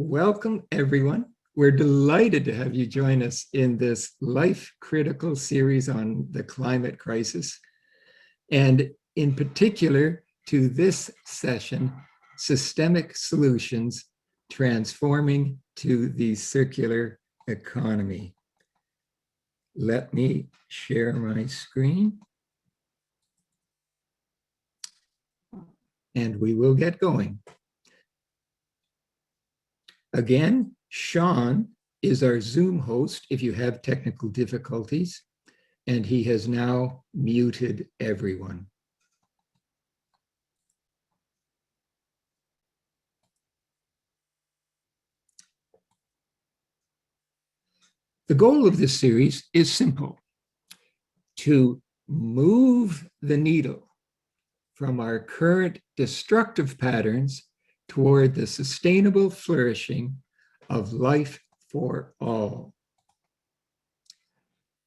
Welcome, everyone. We're delighted to have you join us in this life-critical series on the climate crisis, and in particular to this session, Systemic Solutions Transforming to the Circular Economy. Let me share my screen, and we will get going. Again, Sean is our Zoom host if you have technical difficulties, and he has now muted everyone. The goal of this series is simple: to move the needle from our current destructive patterns toward the sustainable flourishing of life for all.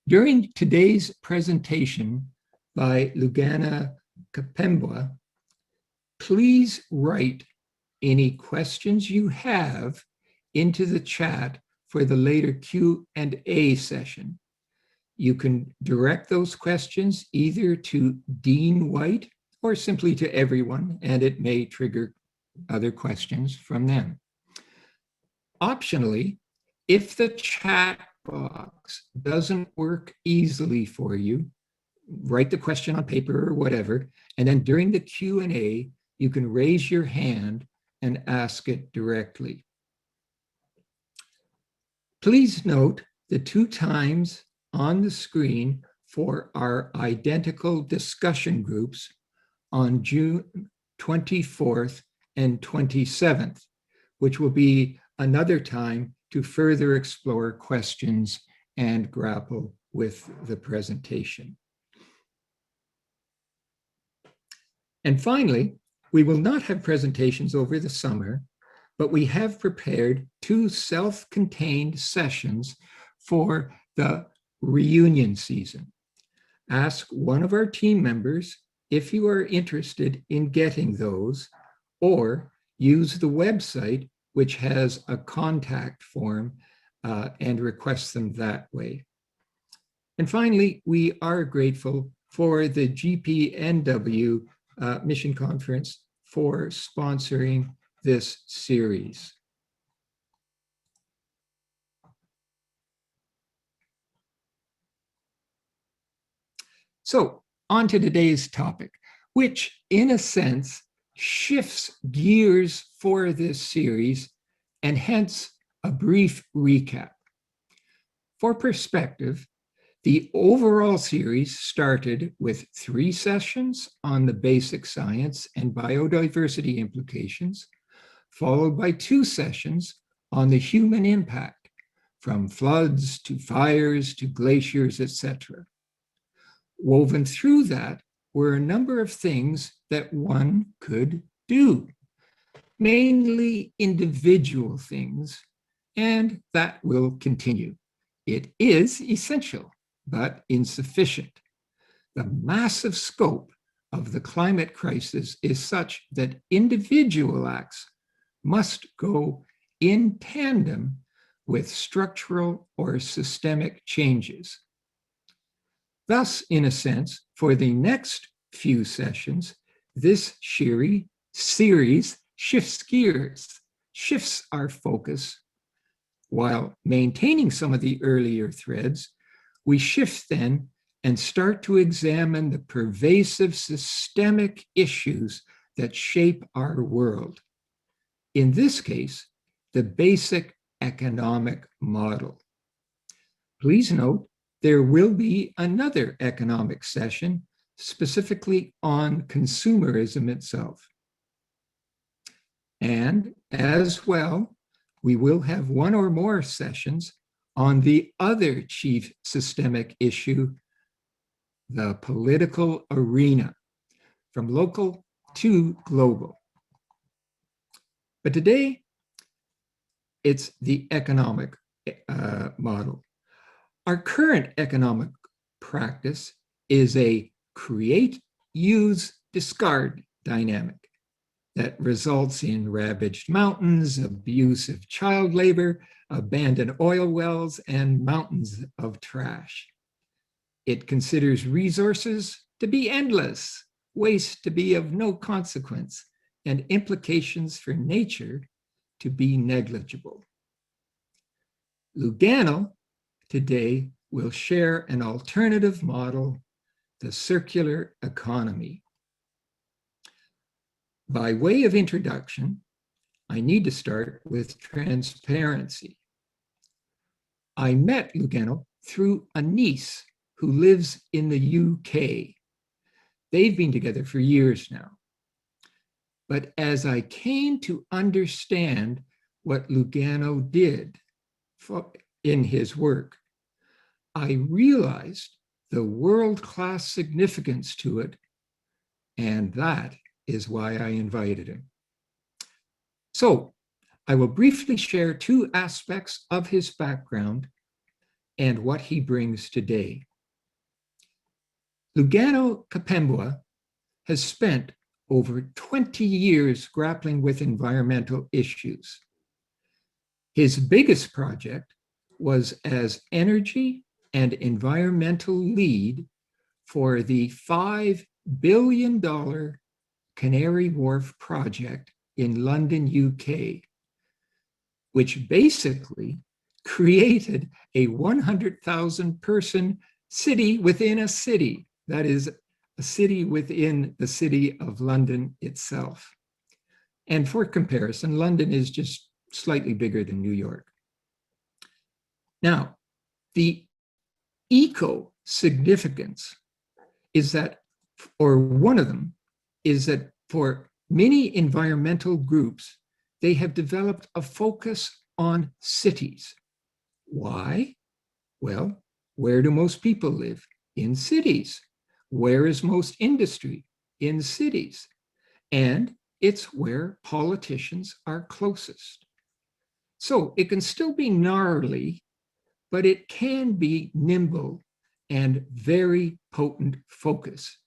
During today's presentation by Lugano Kapembwa, please write any questions you have into the chat for the later Q&A session. You can direct those questions either to Dean White or simply to everyone, and it may trigger other questions from them. Optionally, if the chat box doesn't work easily for you, write the question on paper or whatever, and then during the Q&A, you can raise your hand and ask it directly. Please note the 2 times on the screen for our identical discussion groups on June 24th and 27th, which will be another time to further explore questions and grapple with the presentation. And finally, we will not have presentations over the summer, but we have prepared 2 self-contained sessions for the reunion season. Ask one of our team members if you are interested in getting those, or use the website, which has a contact form, and request them that way. And finally, we are grateful for the GPNW Mission Conference for sponsoring this series. So, on to today's topic, which in a sense shifts gears for this series, and hence a brief recap. For perspective, the overall series started with 3 sessions on the basic science and biodiversity implications, followed by 2 sessions on the human impact, from floods to fires to glaciers, etc. Woven through that were a number of things that one could do, mainly individual things, and that will continue. It is essential, but insufficient. The massive scope of the climate crisis is such that individual acts must go in tandem with structural or systemic changes. Thus, in a sense, for the next few sessions, this series shifts gears, shifts our focus. While maintaining some of the earlier threads, we shift then and start to examine the pervasive systemic issues that shape our world. In this case, the basic economic model. Please note, there will be another economic session specifically on consumerism itself. And as well, we will have 1 or more sessions on the other chief systemic issue, the political arena, from local to global. But today, it's the economic model. Our current economic practice is a create, use, discard dynamic. that results in ravaged mountains, abusive child labor, abandoned oil wells, and mountains of trash. It considers resources to be endless, waste to be of no consequence, and implications for nature to be negligible. Lugano today will share an alternative model, the circular economy. By way of introduction, I need to start with transparency. I met Lugano through a niece who lives in the UK. They've been together for years now. But as I came to understand what Lugano did in his work, I realized the world-class significance to it, and that is why I invited him. So I will briefly share two aspects of his background and what he brings today. Lugano Kapembwa has spent over 20 years grappling with environmental issues. His biggest project was as energy and environmental lead for the $5 billion Canary Wharf project in London, UK, which basically created a 100,000 person city within a city. That is a city within the city of London itself. And for comparison, London is just slightly bigger than New York. Now, the eco significance is that, or one of them, is that for many environmental groups, they have developed a focus on cities. Why? Well, where do most people live? In cities. Where is most industry? In cities. And it's where politicians are closest. So it can still be gnarly, but it can be nimble and very potent focus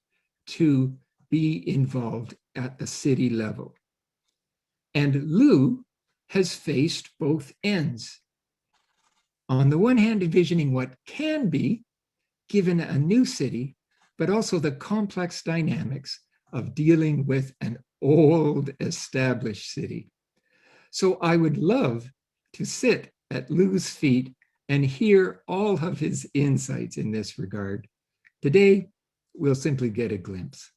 to be involved at the city level. And Lou has faced both ends. On the one hand, envisioning what can be given a new city, but also the complex dynamics of dealing with an old established city. So I would love to sit at Lou's feet and hear all of his insights in this regard. Today, we'll simply get a glimpse.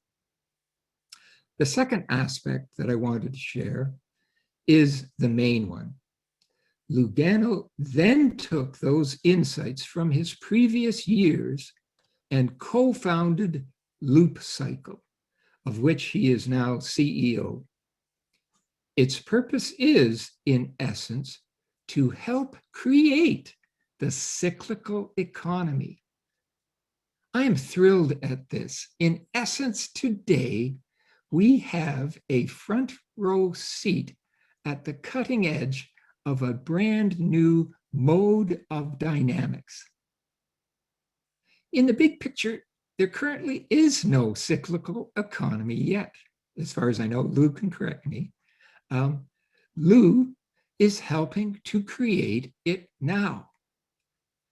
The second aspect that I wanted to share is the main one. Lugano then took those insights from his previous years and co-founded Loopcycle, of which he is now CEO. Its purpose is, in essence, to help create the cyclical economy. I am thrilled at this. In essence, today, we have a front row seat at the cutting edge of a brand new mode of dynamics. In the big picture, there currently is no cyclical economy yet. As far as I know, Lou can correct me. Lou is helping to create it now.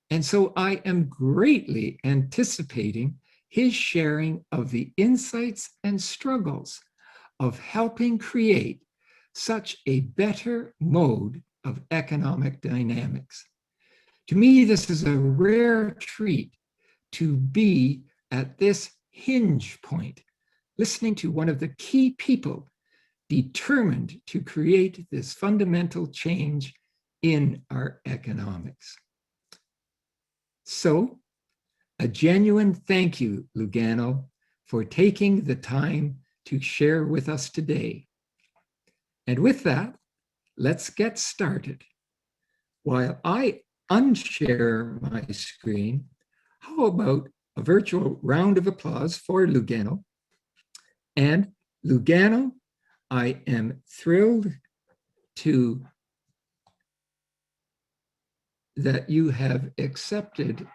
And so I am greatly anticipating his sharing of the insights and struggles of helping create such a better mode of economic dynamics. To me, this is a rare treat to be at this hinge point, listening to one of the key people determined to create this fundamental change in our economics. So, a genuine thank you, Lugano, for taking the time to share with us today. And with that, let's get started. While I unshare my screen, how about a virtual round of applause for Lugano? And Lugano, I am thrilled that you have accepted.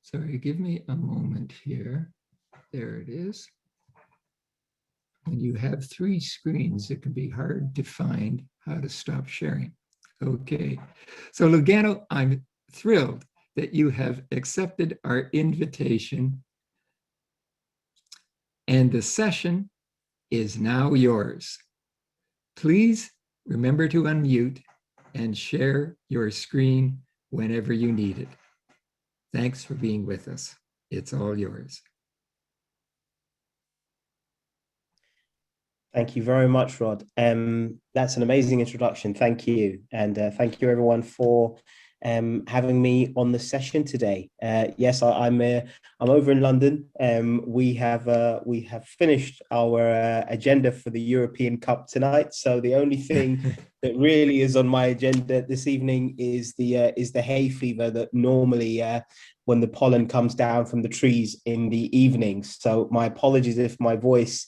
Sorry, give me a moment here. There it is. When you have three screens, it can be hard to find how to stop sharing. Okay, so Lugano, I'm thrilled that you have accepted our invitation, and the session is now yours. Please remember to unmute and share your screen whenever you need it. Thanks for being with us. It's all yours. Thank you very much, Rod. That's an amazing introduction. Thank you. And thank you everyone for having me on the session today. Yes, I'm over in London. We have finished our agenda for the European Cup tonight. So the only thing that really is on my agenda this evening is the hay fever that normally when the pollen comes down from the trees in the evenings. So my apologies if my voice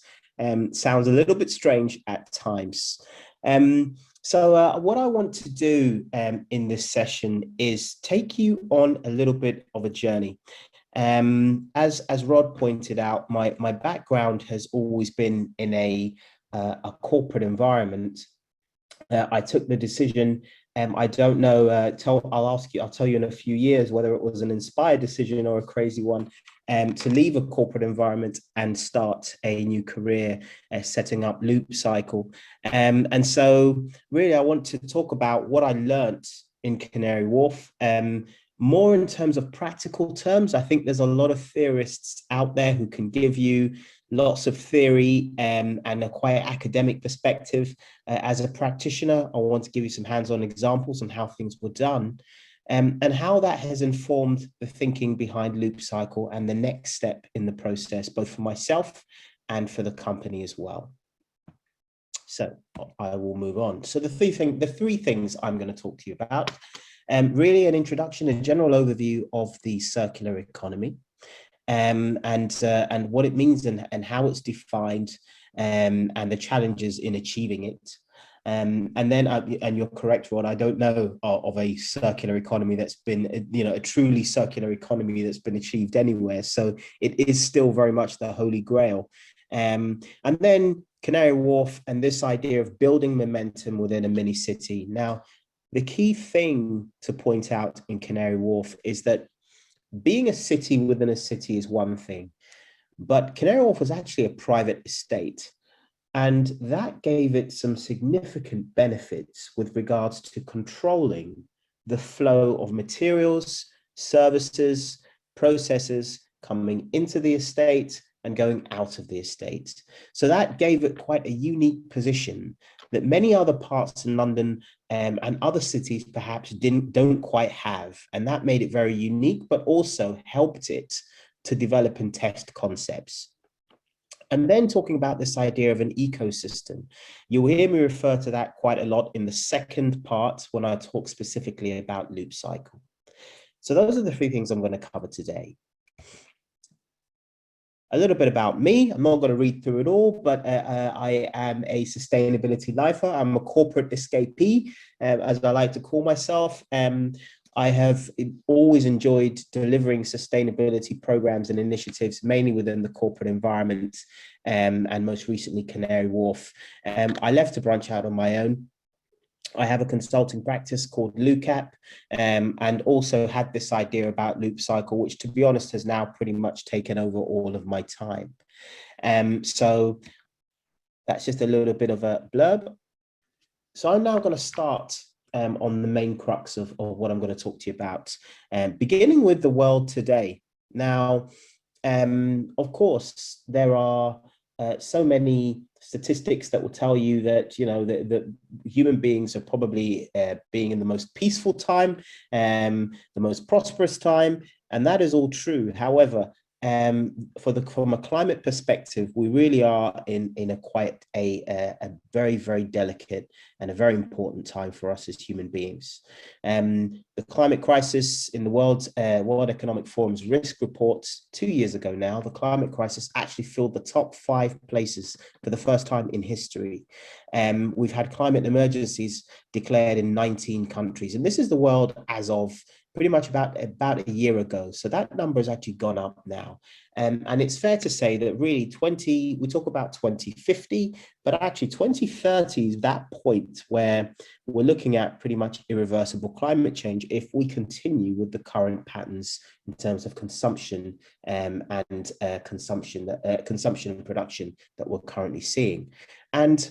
sounds a little bit strange at times. So what I want to do in this session is take you on a little bit of a journey. As Rod pointed out, my background has always been in a corporate environment. I took the decision. I don't know. I'll tell you in a few years whether it was an inspired decision or a crazy one, to leave a corporate environment and start a new career, setting up Loopcycle. And so, really, I want to talk about what I learned in Canary Wharf. More in terms of practical terms. I think there's a lot of theorists out there who can give you lots of theory and a quite academic perspective. As a practitioner, I want to give you some hands-on examples on how things were done, and how that has informed the thinking behind Loopcycle and the next step in the process, both for myself and for the company as well. So I will move on. So the three things I'm going to talk to you about, really an introduction, a general overview of the circular economy, and what it means and how it's defined, and the challenges in achieving it. And then, and you're correct, Rod, I don't know of a circular economy that's been, a truly circular economy that's been achieved anywhere. So it is still very much the holy grail. And then Canary Wharf and this idea of building momentum within a mini city. Now, the key thing to point out in Canary Wharf is that being a city within a city is one thing, but Canary Wharf was actually a private estate. And that gave it some significant benefits with regards to controlling the flow of materials, services, processes coming into the estate and going out of the estate. So that gave it quite a unique position that many other parts in London and other cities perhaps don't quite have. And that made it very unique, but also helped it to develop and test concepts. And then talking about this idea of an ecosystem, you'll hear me refer to that quite a lot in the second part when I talk specifically about Loopcycle. So those are the three things I'm going to cover today. A little bit about me. I'm not going to read through it all, but I am a sustainability lifer. I'm a corporate escapee, as I like to call myself. I have always enjoyed delivering sustainability programs and initiatives, mainly within the corporate environment, and most recently Canary Wharf. I left to branch out on my own. I have a consulting practice called Loopcycle, and also had this idea about Loopcycle, which, to be honest, has now pretty much taken over all of my time. So that's just a little bit of a blurb. So I'm now going to start on the main crux of what I'm going to talk to you about, beginning with the world today. Now, of course, there are so many statistics that will tell you that, that human beings are probably being in the most peaceful time, the most prosperous time, and that is all true. However, from a climate perspective, we really are in a very, very delicate and a very important time for us as human beings. The climate crisis in the World Economic Forum's risk reports 2 years ago now, the climate crisis actually filled the top 5 places for the first time in history. We've had climate emergencies declared in 19 countries, and this is the world as of pretty much about a year ago. So that number has actually gone up now. And it's fair to say that really we talk about 2050, but actually 2030 is that point where we're looking at pretty much irreversible climate change if we continue with the current patterns in terms of consumption and consumption and production that we're currently seeing. And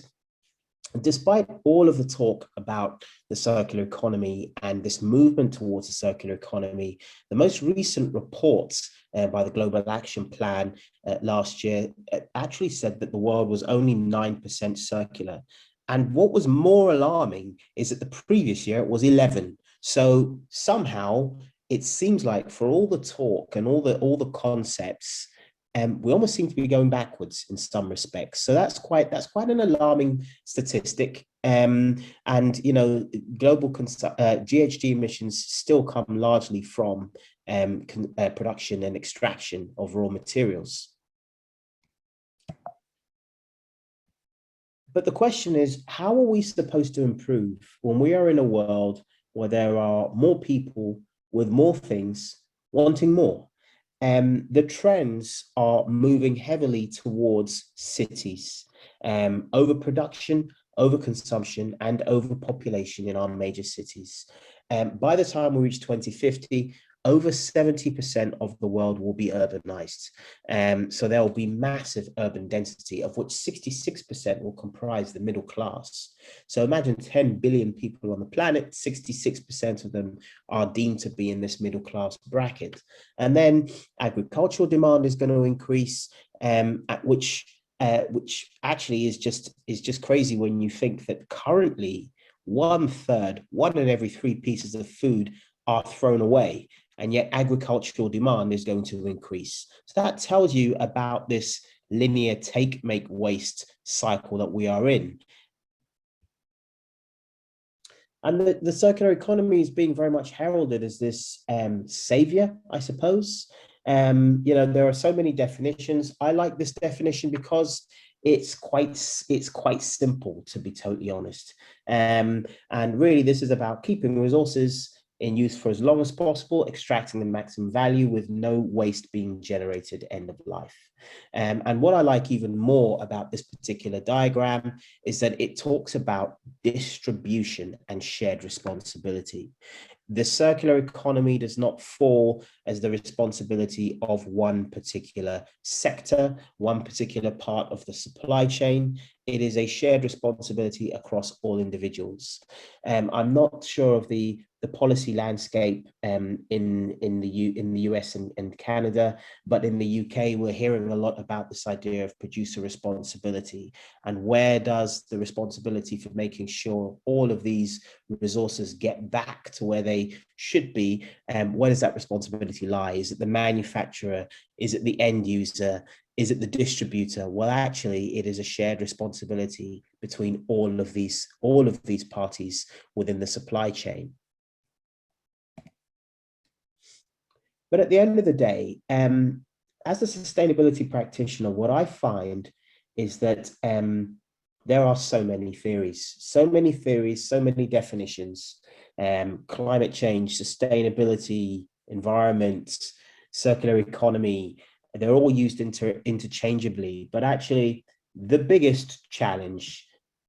despite all of the talk about the circular economy and this movement towards a circular economy, the most recent reports by the Global Action Plan last year actually said that the world was only 9% circular. And what was more alarming is that the previous year it was 11. So somehow it seems like for all the talk and all the concepts, we almost seem to be going backwards in some respects. So that's quite an alarming statistic. And global GHG emissions still come largely from production and extraction of raw materials. But the question is, how are we supposed to improve when we are in a world where there are more people with more things wanting more? The trends are moving heavily towards cities, overproduction, overconsumption, and overpopulation in our major cities. By the time we reach 2050, over 70% of the world will be urbanized. So there will be massive urban density, of which 66% will comprise the middle class. So imagine 10 billion people on the planet, 66% of them are deemed to be in this middle class bracket. And then agricultural demand is going to increase, which actually is just crazy when you think that currently 1/3, 1 in every 3 pieces of food are thrown away, and yet agricultural demand is going to increase. So that tells you about this linear take, make, waste cycle that we are in. And the circular economy is being very much heralded as this savior, I suppose. There are so many definitions. I like this definition because it's quite simple, to be totally honest. And really, this is about keeping resources in use for as long as possible, extracting the maximum value with no waste being generated end of life. And what I like even more about this particular diagram is that it talks about distribution and shared responsibility. The circular economy does not fall as the responsibility of one particular sector, one particular part of the supply chain. It is a shared responsibility across all individuals. I'm not sure of the policy landscape in the US and Canada, but in the UK, we're hearing a lot about this idea of producer responsibility. And where does the responsibility for making sure all of these resources get back to where they should be, where does that responsibility lie? Is it the manufacturer? Is it the end user? Is it the distributor? Well, actually, it is a shared responsibility between all of these parties within the supply chain. But at the end of the day, as a sustainability practitioner, what I find is that there are so many theories, so many definitions, climate change, sustainability, environment, circular economy. They're all used interchangeably, but actually the biggest challenge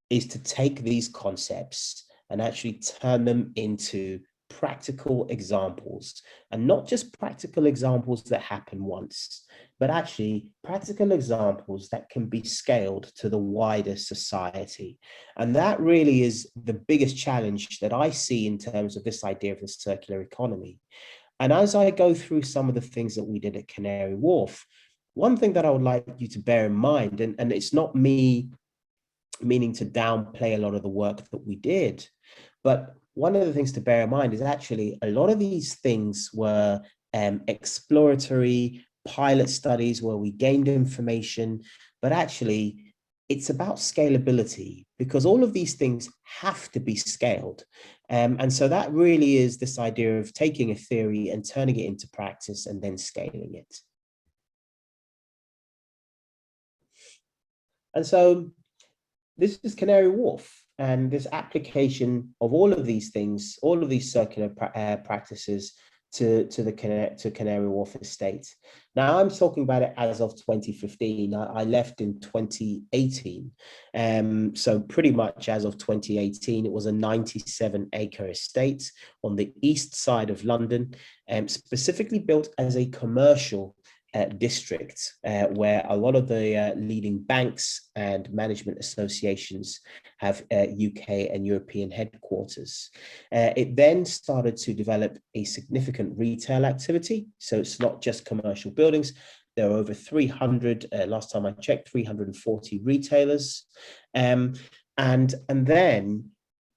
is to take these concepts and actually turn them into practical examples, and not just practical examples that happen once, but actually practical examples that can be scaled to the wider society. And that really is the biggest challenge that I see in terms of this idea of the circular economy. And as I go through some of the things that we did at Canary Wharf, one thing that I would like you to bear in mind, and it's not me meaning to downplay a lot of the work that we did, but one of the things to bear in mind is actually a lot of these things were exploratory pilot studies where we gained information, but actually it's about scalability, because all of these things have to be scaled. And so that really is this idea of taking a theory and turning it into practice and then scaling it. And so this is Canary Wharf. and this application of all of these things, all of these circular practices to Canary Wharf estate. Now I'm talking about it as of 2015. I left in 2018. So pretty much as of 2018, it was a 97-acre estate on the east side of London, specifically built as a commercial district where a lot of the leading banks and management associations have UK and European headquarters. It then started to develop a significant retail activity. So it's not just commercial buildings. There are over 300, last time I checked, 340 retailers. And then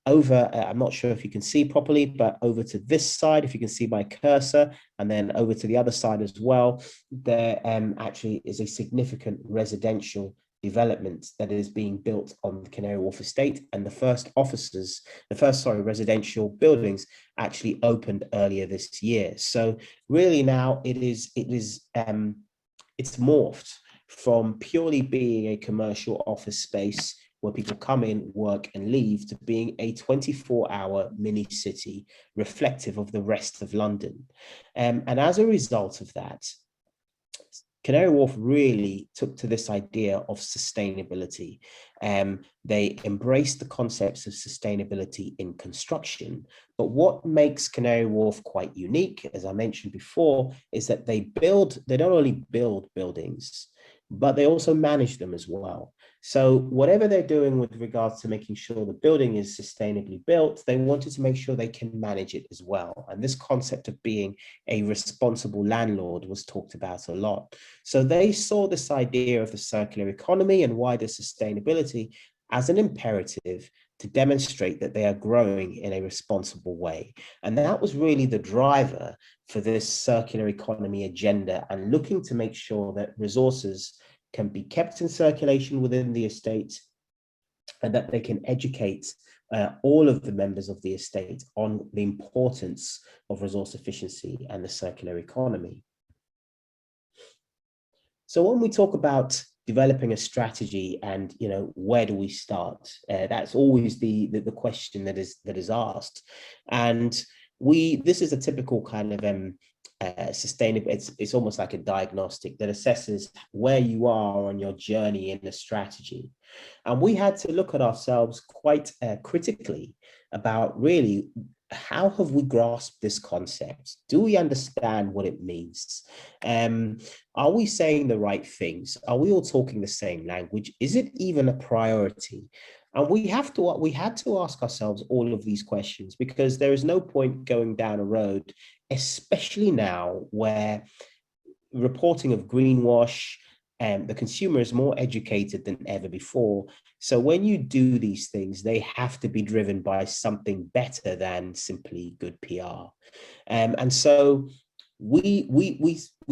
over, I'm not sure if you can see properly, but over to this side, if you can see my cursor, and then over to the other side as well, there actually is a significant residential development that is being built on the Canary Wharf estate, and the first residential buildings actually opened earlier this year. So really now it's morphed from purely being a commercial office space where people come in, work, and leave, to being a 24-hour mini city reflective of the rest of London. And as a result of that, Canary Wharf really took to this idea of sustainability. They embraced the concepts of sustainability in construction. But what makes Canary Wharf quite unique, as I mentioned before, is that they not only build buildings, but they also manage them as well. So whatever they're doing with regards to making sure the building is sustainably built, they wanted to make sure they can manage it as well. And this concept of being a responsible landlord was talked about a lot. So they saw this idea of the circular economy and wider sustainability as an imperative to demonstrate that they are growing in a responsible way. And that was really the driver for this circular economy agenda, and looking to make sure that resources can be kept in circulation within the estate, and that they can educate all of the members of the estate on the importance of resource efficiency and the circular economy. So when we talk about developing a strategy and, where do we start? That's always the question that is asked. And this is a typical kind of sustainable, it's almost like a diagnostic that assesses where you are on your journey in the strategy. And we had to look at ourselves quite critically about really, how have we grasped this concept? Do we understand what it means? Are we saying the right things? Are we all talking the same language? Is it even a priority? And we had to ask ourselves all of these questions, because there is no point going down a road, especially now where reporting of greenwash, the consumer is more educated than ever before. So when you do these things, they have to be driven by something better than simply good PR. And so we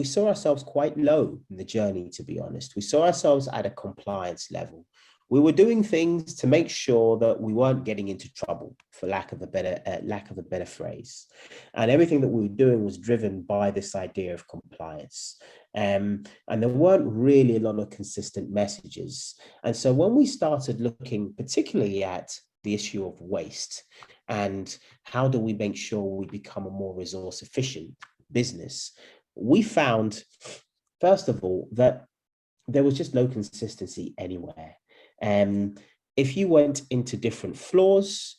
saw ourselves quite low in the journey, to be honest. We saw ourselves at a compliance level. We were doing things to make sure that we weren't getting into trouble, for lack of a better phrase. And everything that we were doing was driven by this idea of compliance. And there weren't really a lot of consistent messages. And so when we started looking particularly at the issue of waste and how do we make sure we become a more resource efficient business, we found, first of all, that there was just no consistency anywhere. If you went into different floors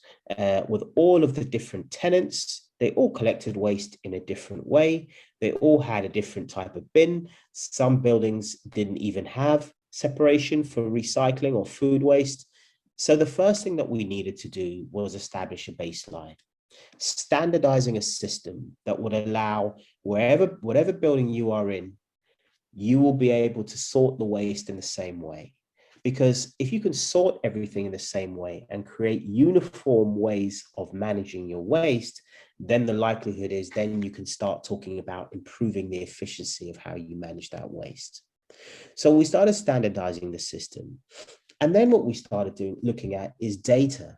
with all of the different tenants, they all collected waste in a different way. They all had a different type of bin. Some buildings didn't even have separation for recycling or food waste. So the first thing that we needed to do was establish a baseline, standardizing a system that would allow whatever building you are in, you will be able to sort the waste in the same way. Because if you can sort everything in the same way and create uniform ways of managing your waste, then the likelihood is then you can start talking about improving the efficiency of how you manage that waste. So we started standardizing the system. And then what we started looking at is data.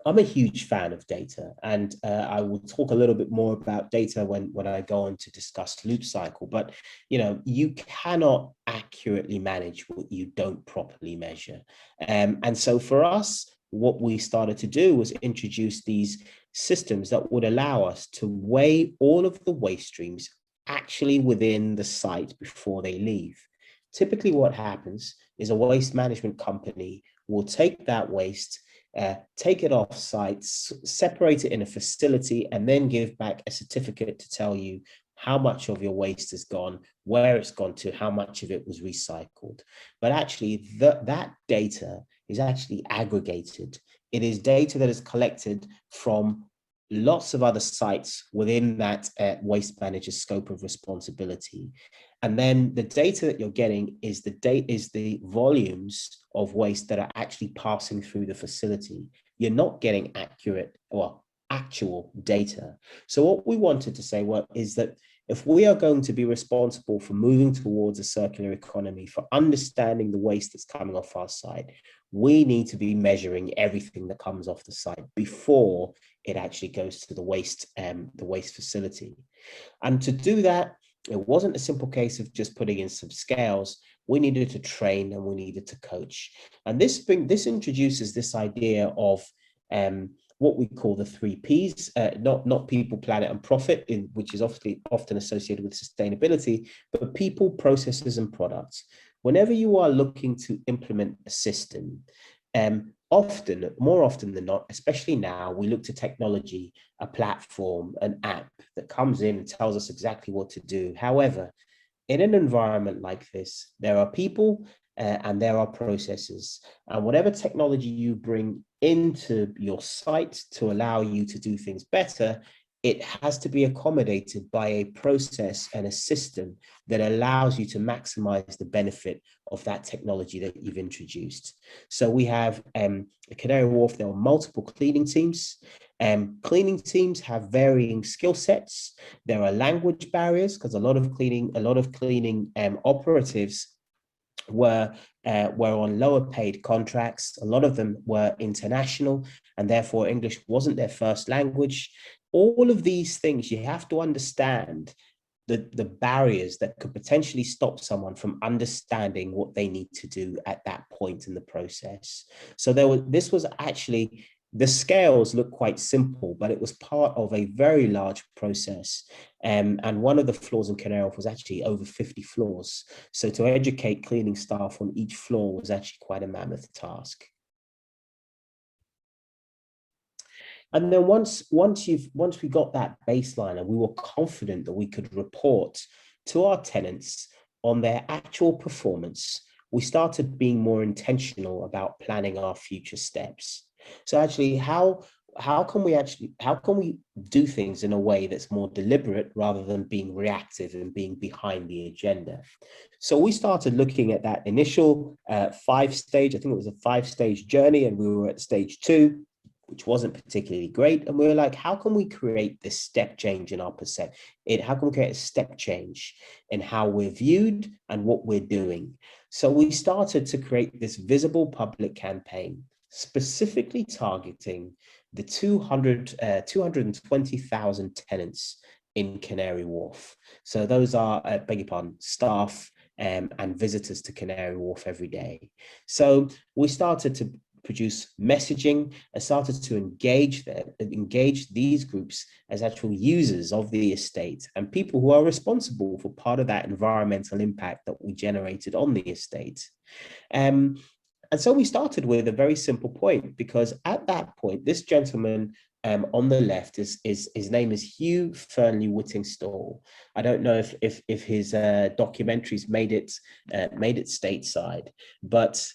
I'm a huge fan of data, and I will talk a little bit more about data when I go on to discuss Loopcycle. But you cannot accurately manage what you don't properly measure. And so for us, what we started to do was introduce these systems that would allow us to weigh all of the waste streams actually within the site before they leave. Typically, what happens is a waste management company will take that waste, take it off site, separate it in a facility, and then give back a certificate to tell you how much of your waste has gone, where it's gone to, how much of it was recycled. But actually, that data is actually aggregated. It is data that is collected from lots of other sites within that waste manager's scope of responsibility. And then the data that you're getting is the volumes of waste that are actually passing through the facility. You're not getting actual data. So what we wanted to say is that if we are going to be responsible for moving towards a circular economy, for understanding the waste that's coming off our site, we need to be measuring everything that comes off the site before it actually goes to the waste facility. And to do that, it wasn't a simple case of just putting in some scales. We needed to train and we needed to coach. And this introduces this idea of what we call the 3Ps, not people, planet, and profit, which is often associated with sustainability, but people, processes, and products. Whenever you are looking to implement a system, more often than not, especially now, we look to technology, a platform, an app that comes in and tells us exactly what to do. However, in an environment like this, there are people and there are processes. And whatever technology you bring into your site to allow you to do things better, it has to be accommodated by a process and a system that allows you to maximize the benefit of that technology that you've introduced. So we have at Canary Wharf, there are multiple cleaning teams. Cleaning teams have varying skill sets. There are language barriers because a lot of cleaning operatives were on lower paid contracts. A lot of them were international, and therefore English wasn't their first language. All of these things, you have to understand the barriers that could potentially stop someone from understanding what they need to do at that point in the process. So this was actually, the scales look quite simple, but it was part of a very large process. And one of the floors in Canary Wharf was actually over 50 floors. So to educate cleaning staff on each floor was actually quite a mammoth task. And then once we got that baseline and we were confident that we could report to our tenants on their actual performance, we started being more intentional about planning our future steps. So actually, how can we do things in a way that's more deliberate rather than being reactive and being behind the agenda? So we started looking at that initial 5-stage, I think it was a 5-stage journey, and we were at stage 2, which wasn't particularly great. And we were like, how can we create this step change in our perception? How can we create a step change in how we're viewed and what we're doing? So we started to create this visible public campaign, specifically targeting the 220,000 tenants in Canary Wharf. So those are, beg your pardon, staff and visitors to Canary Wharf every day. So we started to produce messaging and started to engage these groups as actual users of the estate and people who are responsible for part of that environmental impact that we generated on the estate. And so we started with a very simple point, because at that point, this gentleman on the left his name is Hugh Fernley Whittingstall. I don't know if his documentaries made it stateside, but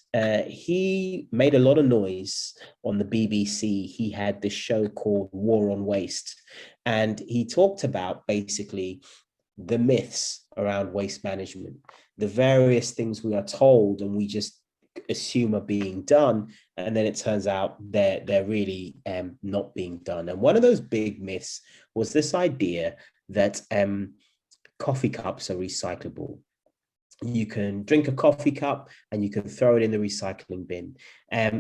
he made a lot of noise on the BBC. He had this show called War on Waste, and he talked about basically the myths around waste management, the various things we are told and we just assume are being done, and then it turns out they're really not being done. And one of those big myths was this idea that coffee cups are recyclable. You can drink a coffee cup and you can throw it in the recycling bin.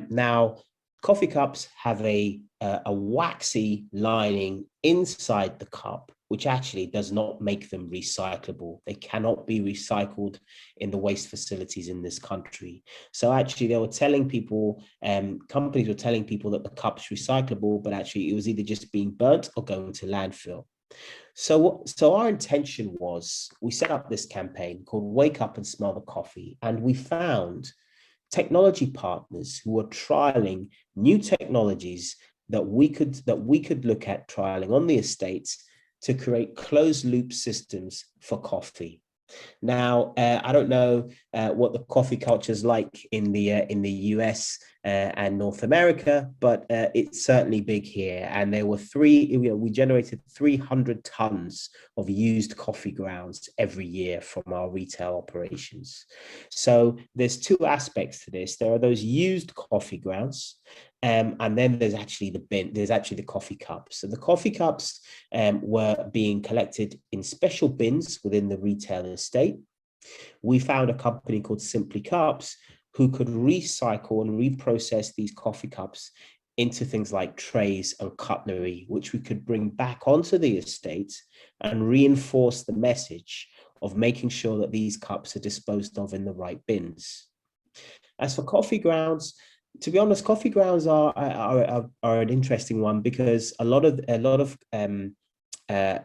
Now, Coffee cups have a waxy lining inside the cup, which actually does not make them recyclable. They cannot be recycled in the waste facilities in this country. So actually they were telling people, companies were telling people that the cup's recyclable, but actually it was either just being burnt or going to landfill. So our intention was, we set up this campaign called Wake Up and Smell the Coffee, and we found technology partners who were trialing new technologies that we could look at trialing on the estates to create closed loop systems for coffee. Now, I don't know what the coffee culture is like in the US and North America, but it's certainly big here. And there were we generated 300 tons of used coffee grounds every year from our retail operations. So there's two aspects to this. There are those used coffee grounds, and then there's actually the bin, there's actually the coffee cups. So the coffee cups were being collected in special bins within the retail estate. We found a company called Simply Cups who could recycle and reprocess these coffee cups into things like trays and cutlery, which we could bring back onto the estate and reinforce the message of making sure that these cups are disposed of in the right bins. As for coffee grounds, to be honest, coffee grounds are an interesting one, because a lot of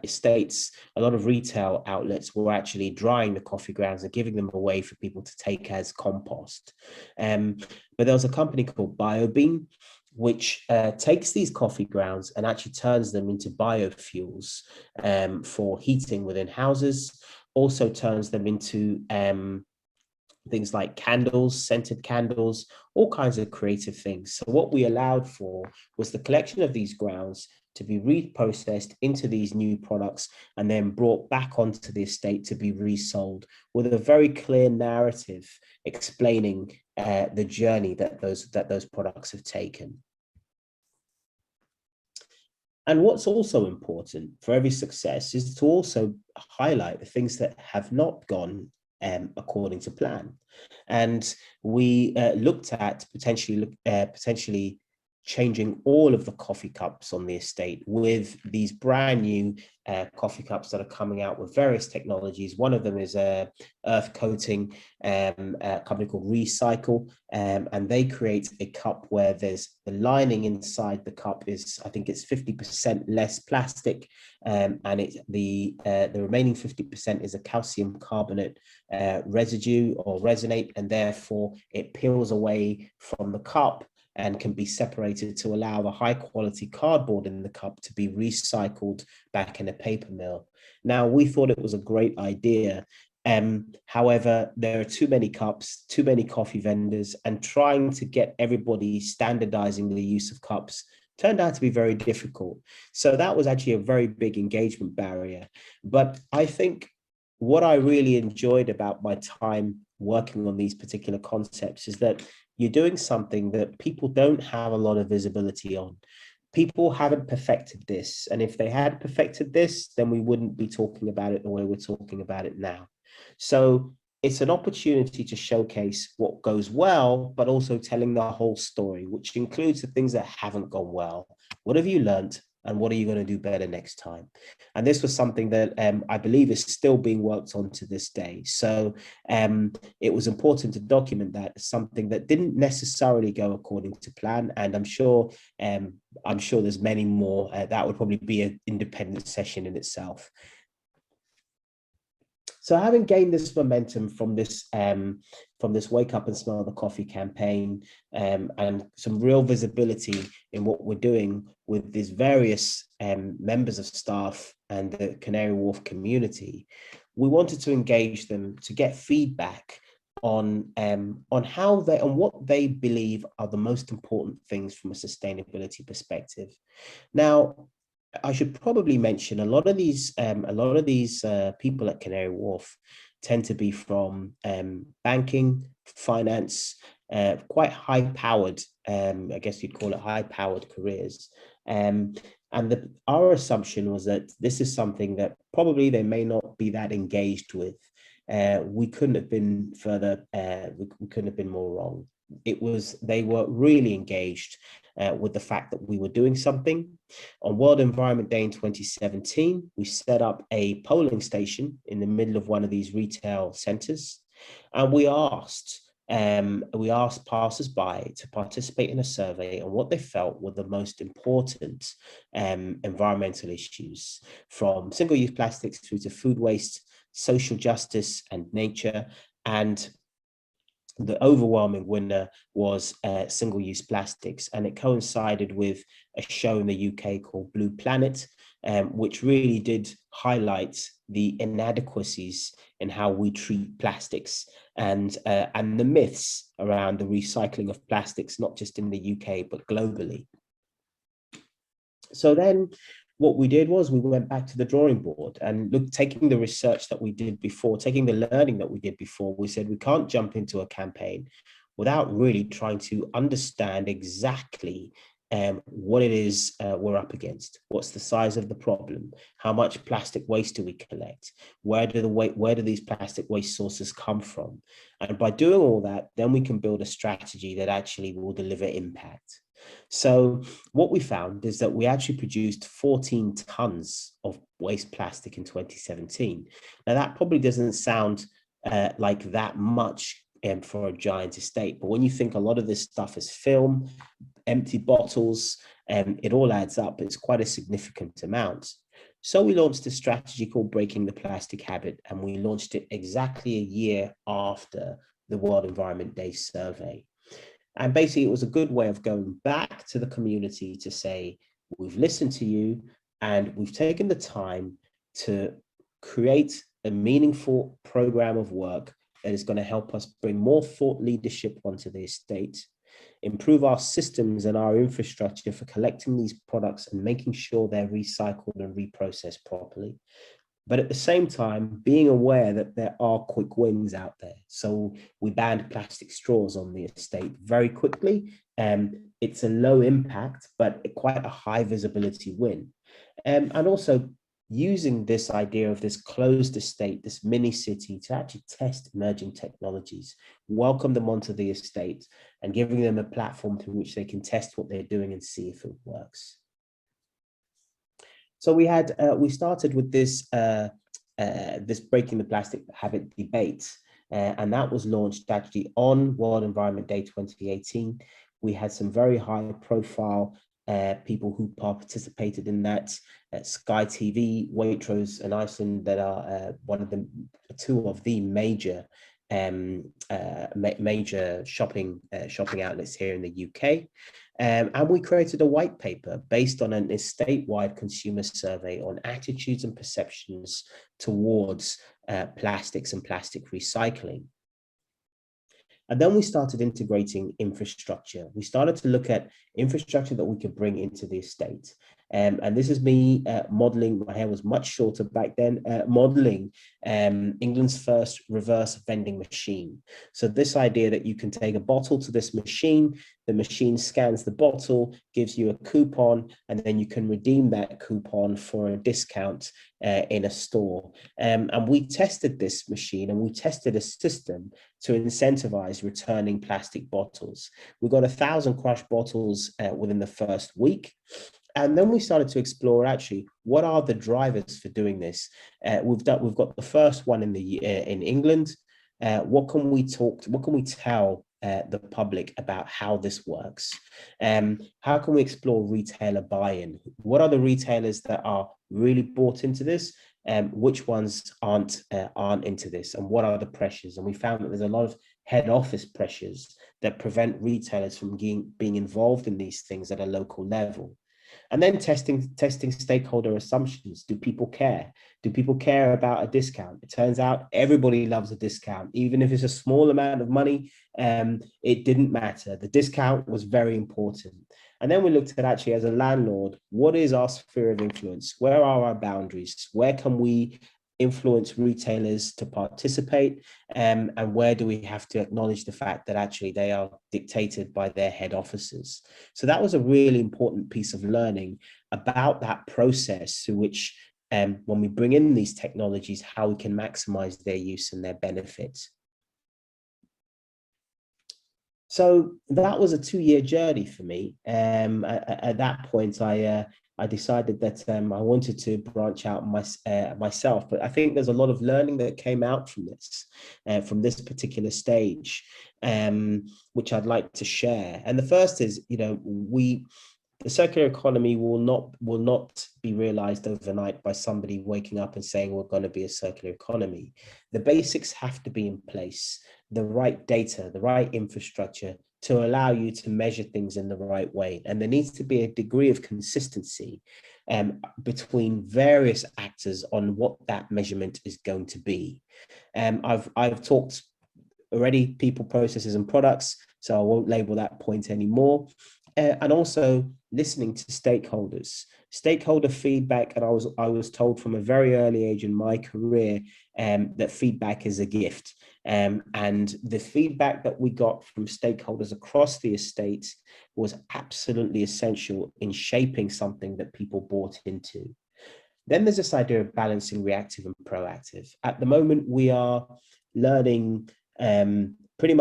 estates, a lot of retail outlets were actually drying the coffee grounds and giving them away for people to take as compost. But there was a company called BioBean, which takes these coffee grounds and actually turns them into biofuels for heating within houses, also turns them into things like candles, scented candles, all kinds of creative things. So what we allowed for was the collection of these grounds to be reprocessed into these new products and then brought back onto the estate to be resold, with a very clear narrative explaining the journey that those products have taken. And what's also important for every success is to also highlight the things that have not gone according to plan. And we looked at potentially changing all of the coffee cups on the estate with these brand new coffee cups that are coming out with various technologies. One of them is a earth coating, a company called Loopcycle, and they create a cup where there's the lining inside the cup is, I think it's 50% less plastic, and the remaining 50% is a calcium carbonate residue or resonate, and therefore it peels away from the cup and can be separated to allow the high quality cardboard in the cup to be recycled back in a paper mill. Now, we thought it was a great idea. However, there are too many cups, too many coffee vendors, and trying to get everybody standardizing the use of cups turned out to be very difficult. So that was actually a very big engagement barrier. But I think what I really enjoyed about my time working on these particular concepts is that you're doing something that people don't have a lot of visibility on. People haven't perfected this. And if they had perfected this, then we wouldn't be talking about it the way we're talking about it now. So it's an opportunity to showcase what goes well, but also telling the whole story, which includes the things that haven't gone well. What have you learned? And what are you going to do better next time? And this was something that I believe is still being worked on to this day. So it was important to document that as something that didn't necessarily go according to plan. And I'm sure there's many more. That would probably be an independent session in itself. So having gained this momentum from this Wake Up and Smell the Coffee campaign, and some real visibility in what we're doing with these various members of staff and the Canary Wharf community, we wanted to engage them to get feedback on what they believe are the most important things from a sustainability perspective. Now, I should probably mention a lot of these people at Canary Wharf tend to be from banking, finance, quite high-powered, I guess you'd call it high-powered careers. Our assumption was that this is something that probably they may not be that engaged with. We couldn't have been further, we couldn't have been more wrong. they were really engaged with the fact that we were doing something. On World Environment Day in 2017, we set up a polling station in the middle of one of these retail centers, and we asked passers-by to participate in a survey on what they felt were the most important environmental issues, from single-use plastics through to food waste, social justice, and nature. And the overwhelming winner was single-use plastics, and it coincided with a show in the UK called Blue Planet, which really did highlight the inadequacies in how we treat plastics and the myths around the recycling of plastics, not just in the UK, but globally. So then what we did was we went back to the drawing board and taking the research that we did before, taking the learning that we did before, we said we can't jump into a campaign without really trying to understand exactly what it is we're up against. What's the size of the problem? How much plastic waste do we collect? Where do these plastic waste sources come from? And by doing all that, then we can build a strategy that actually will deliver impact. So what we found is that we actually produced 14 tons of waste plastic in 2017. Now that probably doesn't sound like that much for a giant estate, but when you think a lot of this stuff is film, empty bottles, it all adds up. It's quite a significant amount. So we launched a strategy called Breaking the Plastic Habit, and we launched it exactly a year after the World Environment Day survey. And basically, it was a good way of going back to the community to say, we've listened to you and we've taken the time to create a meaningful program of work that is going to help us bring more thought leadership onto the estate, improve our systems and our infrastructure for collecting these products and making sure they're recycled and reprocessed properly. But at the same time, being aware that there are quick wins out there. So we banned plastic straws on the estate very quickly. It's a low impact, but quite a high visibility win. And also using this idea of this closed estate, this mini city, to actually test emerging technologies, welcome them onto the estate and giving them a platform through which they can test what they're doing and see if it works. So we started with this Breaking the Plastic Habit debate, and that was launched actually on World Environment Day 2018. We had some very high profile people who participated in that. Sky TV, Waitrose and Iceland, that are two of the major shopping outlets here in the UK. And we created a white paper based on an estate-wide consumer survey on attitudes and perceptions towards plastics and plastic recycling. And then we started integrating infrastructure. We started to look at infrastructure that we could bring into the estate. And this is me modeling, my hair was much shorter back then, modeling England's first reverse vending machine. So this idea that you can take a bottle to this machine, the machine scans the bottle, gives you a coupon, and then you can redeem that coupon for a discount in a store. And we tested this machine and we tested a system to incentivize returning plastic bottles. We got 1,000 crushed bottles within the first week. And then we started to explore actually what are the drivers for doing this. We've got the first one in England. What can we tell the public about how this works? How can we explore retailer buy-in? What are the retailers that are really bought into this? Which ones aren't into this, and what are the pressures? And we found that there's a lot of head office pressures that prevent retailers from being involved in these things at a local level. And then testing stakeholder assumptions. Do people care? Do people care about a discount? It turns out everybody loves a discount, even if it's a small amount of money. It didn't matter. The discount was very important. And then we looked at actually, as a landlord, what is our sphere of influence? Where are our boundaries? Where can we influence retailers to participate? And where do we have to acknowledge the fact that actually they are dictated by their head offices? So that was a really important piece of learning about that process through which, when we bring in these technologies, how we can maximize their use and their benefits. So that was a 2-year journey for me. At that point, I decided that I wanted to branch out myself. But I think there's a lot of learning that came out from this particular stage, which I'd like to share. And the first is, the circular economy will not be realized overnight by somebody waking up and saying we're going to be a circular economy. The basics have to be in place, the right data, the right infrastructure to allow you to measure things in the right way. And there needs to be a degree of consistency between various actors on what that measurement is going to be. I've talked already people, processes, and products, so I won't label that point anymore. And also listening to stakeholder feedback. And I was told from a very early age in my career that feedback is a gift. And the feedback that we got from stakeholders across the estate was absolutely essential in shaping something that people bought into. Then there's this idea of balancing reactive and proactive. At the moment, we are learning we're pretty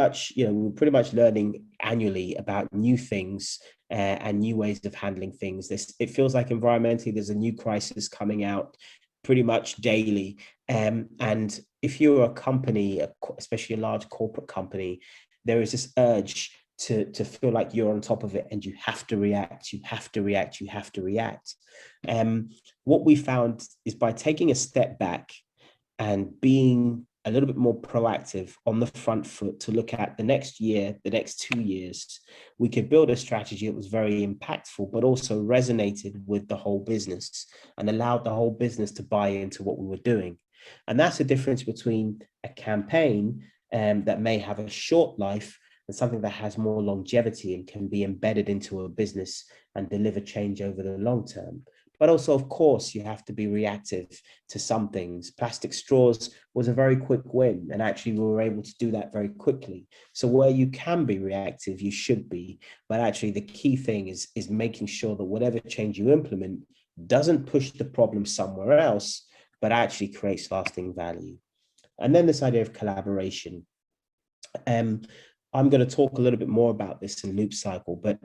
much learning annually about new things and new ways of handling things. It feels like environmentally, there's a new crisis coming out pretty much daily. And if you're a company, especially a large corporate company, there is this urge to feel like you're on top of it and you have to react, you have to react, you have to react. What we found is by taking a step back and being a little bit more proactive on the front foot to look at the next year, the next 2 years, we could build a strategy that was very impactful, but also resonated with the whole business and allowed the whole business to buy into what we were doing. And that's the difference between a campaign that may have a short life and something that has more longevity and can be embedded into a business and deliver change over the long term. But also, of course, you have to be reactive to some things. Plastic straws was a very quick win, and actually we were able to do that very quickly. So where you can be reactive, you should be. But actually the key thing is making sure that whatever change you implement doesn't push the problem somewhere else, but actually creates lasting value. And then this idea of collaboration. I'm going to talk a little bit more about this in Loopcycle, but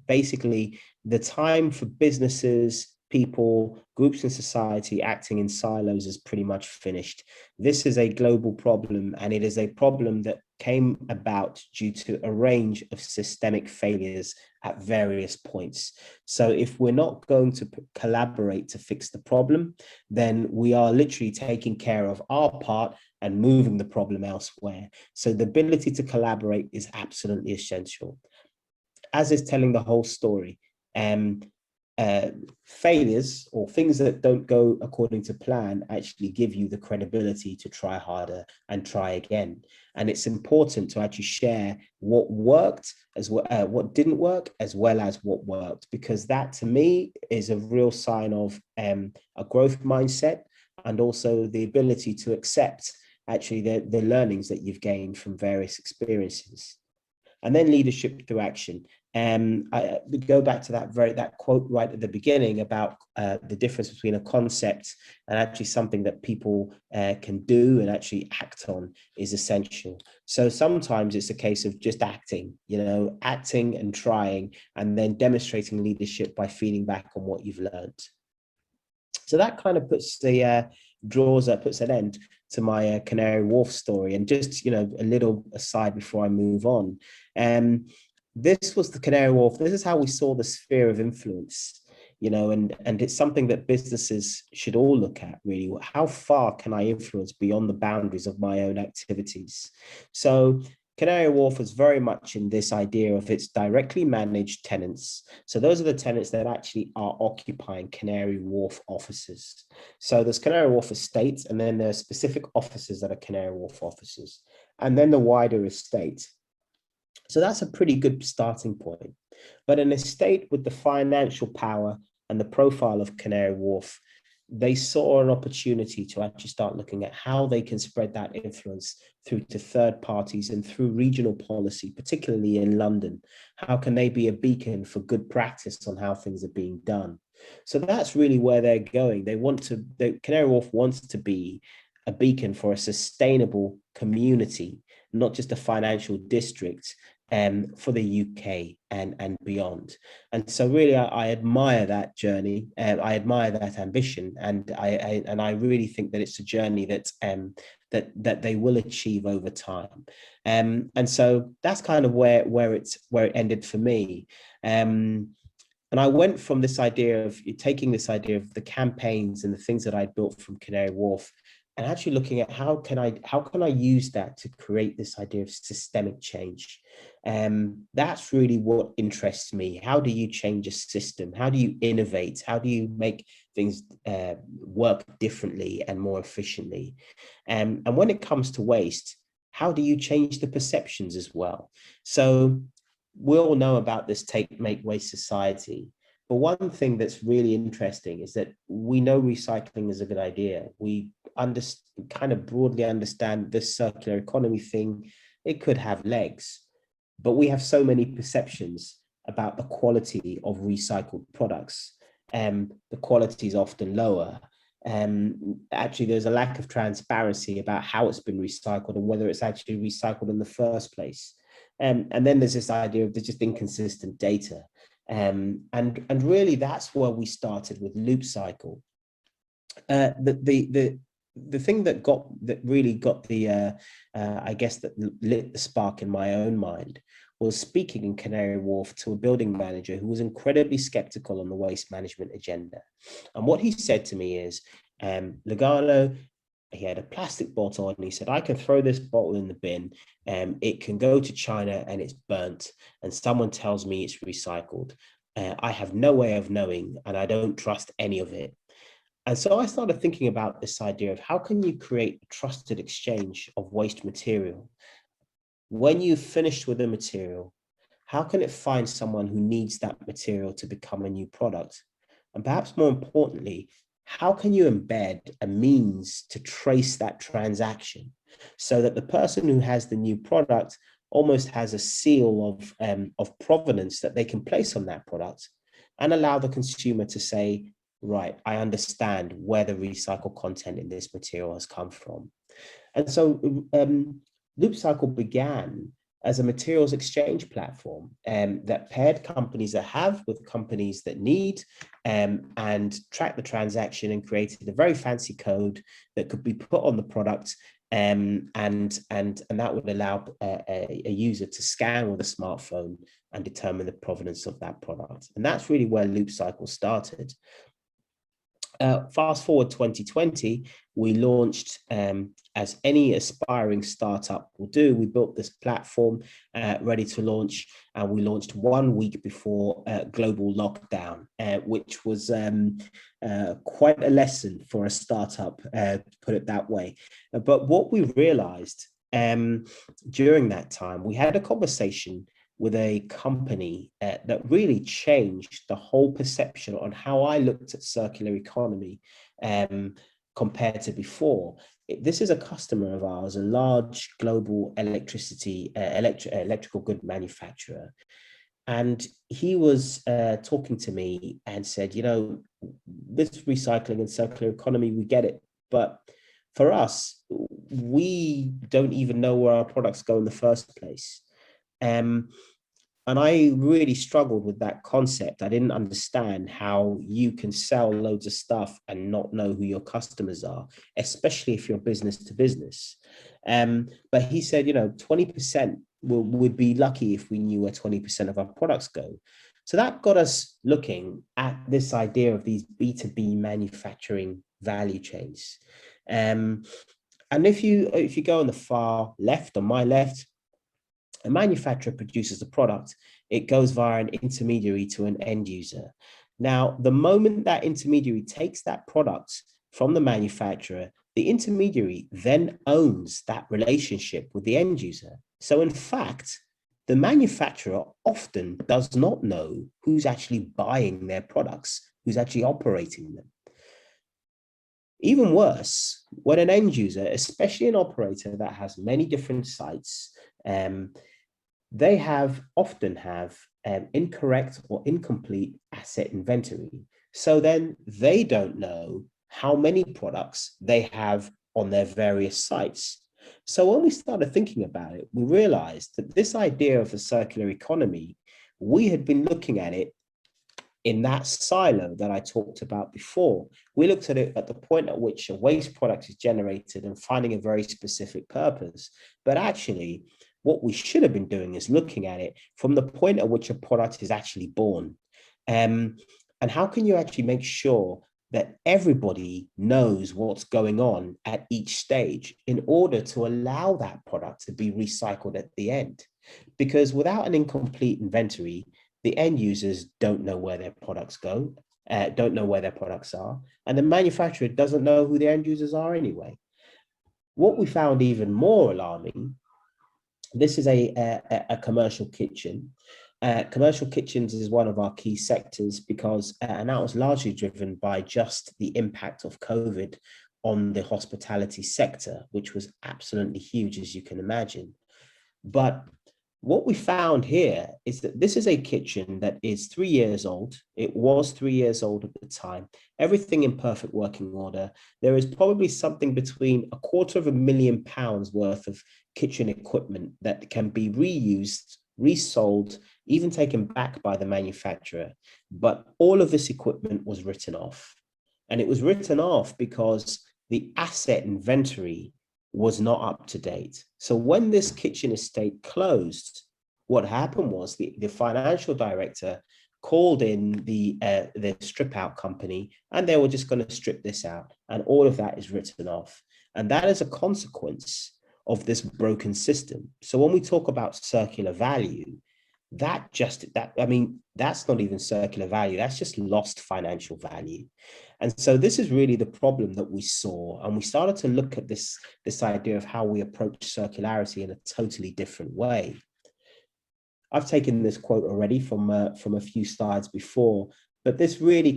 basically the time for businesses, people, groups in society acting in silos is pretty much finished. This is a global problem, and it is a problem that came about due to a range of systemic failures at various points. So if we're not going to collaborate to fix the problem, then we are literally taking care of our part and moving the problem elsewhere. So the ability to collaborate is absolutely essential, as is telling the whole story. Failures or things that don't go according to plan actually give you the credibility to try harder and try again. And it's important to actually share what worked as well, what didn't work, as well as what worked, because that to me is a real sign of a growth mindset, and also the ability to accept actually the learnings that you've gained from various experiences. And then leadership through action. I go back to that quote right at the beginning about the difference between a concept and actually something that people can do and actually act on is essential. So sometimes it's a case of just acting and trying, and then demonstrating leadership by feeding back on what you've learned. So that kind of puts an end to my Canary Wharf story. And just a little aside before I move on, this was the Canary Wharf. This is how we saw the sphere of influence, and it's something that businesses should all look at, really. How far can I influence beyond the boundaries of my own activities? So Canary Wharf is very much in this idea of its directly managed tenants. So those are the tenants that actually are occupying Canary Wharf offices. So there's Canary Wharf estate, and then there's specific offices that are Canary Wharf offices, and then the wider estate. So that's a pretty good starting point. But an estate with the financial power and the profile of Canary Wharf, they saw an opportunity to actually start looking at how they can spread that influence through to third parties and through regional policy, particularly in London. How can they be a beacon for good practice on how things are being done? So that's really where they're going. Canary Wharf wants to be a beacon for a sustainable community, not just a financial district for the UK and beyond. And so really, I admire that journey. I admire that ambition, and I really think that it's a journey that they will achieve over time. And so that's kind of where it ended for me. And I went from this idea of taking this idea of the campaigns and the things that I'd built from Canary Wharf, and actually looking at how can I use that to create this idea of systemic change. That's really what interests me. How do you change a system? How do you innovate? How do you make things work differently and more efficiently? And when it comes to waste, how do you change the perceptions as well? So we all know about this take, make, waste society. But one thing that's really interesting is that we know recycling is a good idea. We kind of broadly understand this circular economy thing. It could have legs, but we have so many perceptions about the quality of recycled products. The quality is often lower. Actually, there's a lack of transparency about how it's been recycled and whether it's actually recycled in the first place. And then there's this idea of there's just inconsistent data. And really that's where we started with Loopcycle. The thing that really got the I guess that lit the spark in my own mind was speaking in Canary Wharf to a building manager who was incredibly skeptical on the waste management agenda. And what he said to me is, Lugano, he had a plastic bottle and he said, I can throw this bottle in the bin, it can go to China and it's burnt, and someone tells me it's recycled. I have no way of knowing, and I don't trust any of it. And so I started thinking about this idea of how can you create a trusted exchange of waste material? When you've finished with a material, how can it find someone who needs that material to become a new product? And perhaps more importantly, how can you embed a means to trace that transaction so that the person who has the new product almost has a seal of provenance that they can place on that product and allow the consumer to say, right, I understand where the recycled content in this material has come from. And so Loopcycle began as a materials exchange platform that paired companies that have with companies that need, and tracked the transaction and created a very fancy code that could be put on the product, and that would allow a user to scan with a smartphone and determine the provenance of that product. And that's really where Loopcycle started. Fast forward 2020, we launched, as any aspiring startup will do, we built this platform ready to launch, and we launched 1 week before global lockdown, which was quite a lesson for a startup, put it that way. But what we realized during that time, we had a conversation with a company that really changed the whole perception on how I looked at circular economy compared to before. This is a customer of ours, a large global electrical good manufacturer. And he was talking to me and said, you know, this recycling and circular economy, we get it. But for us, we don't even know where our products go in the first place. And I really struggled with that concept. I didn't understand how you can sell loads of stuff and not know who your customers are, especially if you're business to business. But he said, you know, 20% would be lucky if we knew where 20% of our products go. So that got us looking at this idea of these B2B manufacturing value chains. And if you go on the far left, on my left, a manufacturer produces a product, it goes via an intermediary to an end user. Now, the moment that intermediary takes that product from the manufacturer, the intermediary then owns that relationship with the end user. So in fact, the manufacturer often does not know who's actually buying their products, who's actually operating them. Even worse, when an end user, especially an operator that has many different sites, they often have incorrect or incomplete asset inventory. So then they don't know how many products they have on their various sites. So when we started thinking about it, we realized that this idea of a circular economy, we had been looking at it in that silo that I talked about before. We looked at it at the point at which a waste product is generated and finding a very specific purpose. But actually, what we should have been doing is looking at it from the point at which a product is actually born. And how can you actually make sure that everybody knows what's going on at each stage in order to allow that product to be recycled at the end? Because without an incomplete inventory, the end users don't know where their products go, don't know where their products are, and the manufacturer doesn't know who the end users are anyway. What we found even more alarming, this is a commercial kitchen. Commercial kitchens is one of our key sectors because, and that was largely driven by just the impact of COVID on the hospitality sector, which was absolutely huge, as you can imagine. But what we found here is that this is a kitchen that is 3 years old. It was 3 years old at the time. Everything in perfect working order. There is probably something between £250,000 worth of kitchen equipment that can be reused, resold, even taken back by the manufacturer. But all of this equipment was written off. And it was written off because the asset inventory was not up to date. So when this kitchen estate closed, what happened was the financial director called in the strip out company, and they were just going to strip this out, and all of that is written off. And that is a consequence of this broken system. So when we talk about circular value, that's not even circular value, that's just lost financial value. And so this is really the problem that we saw, and we started to look at this idea of how we approach circularity in a totally different way. I've taken this quote already from a few slides before, but this really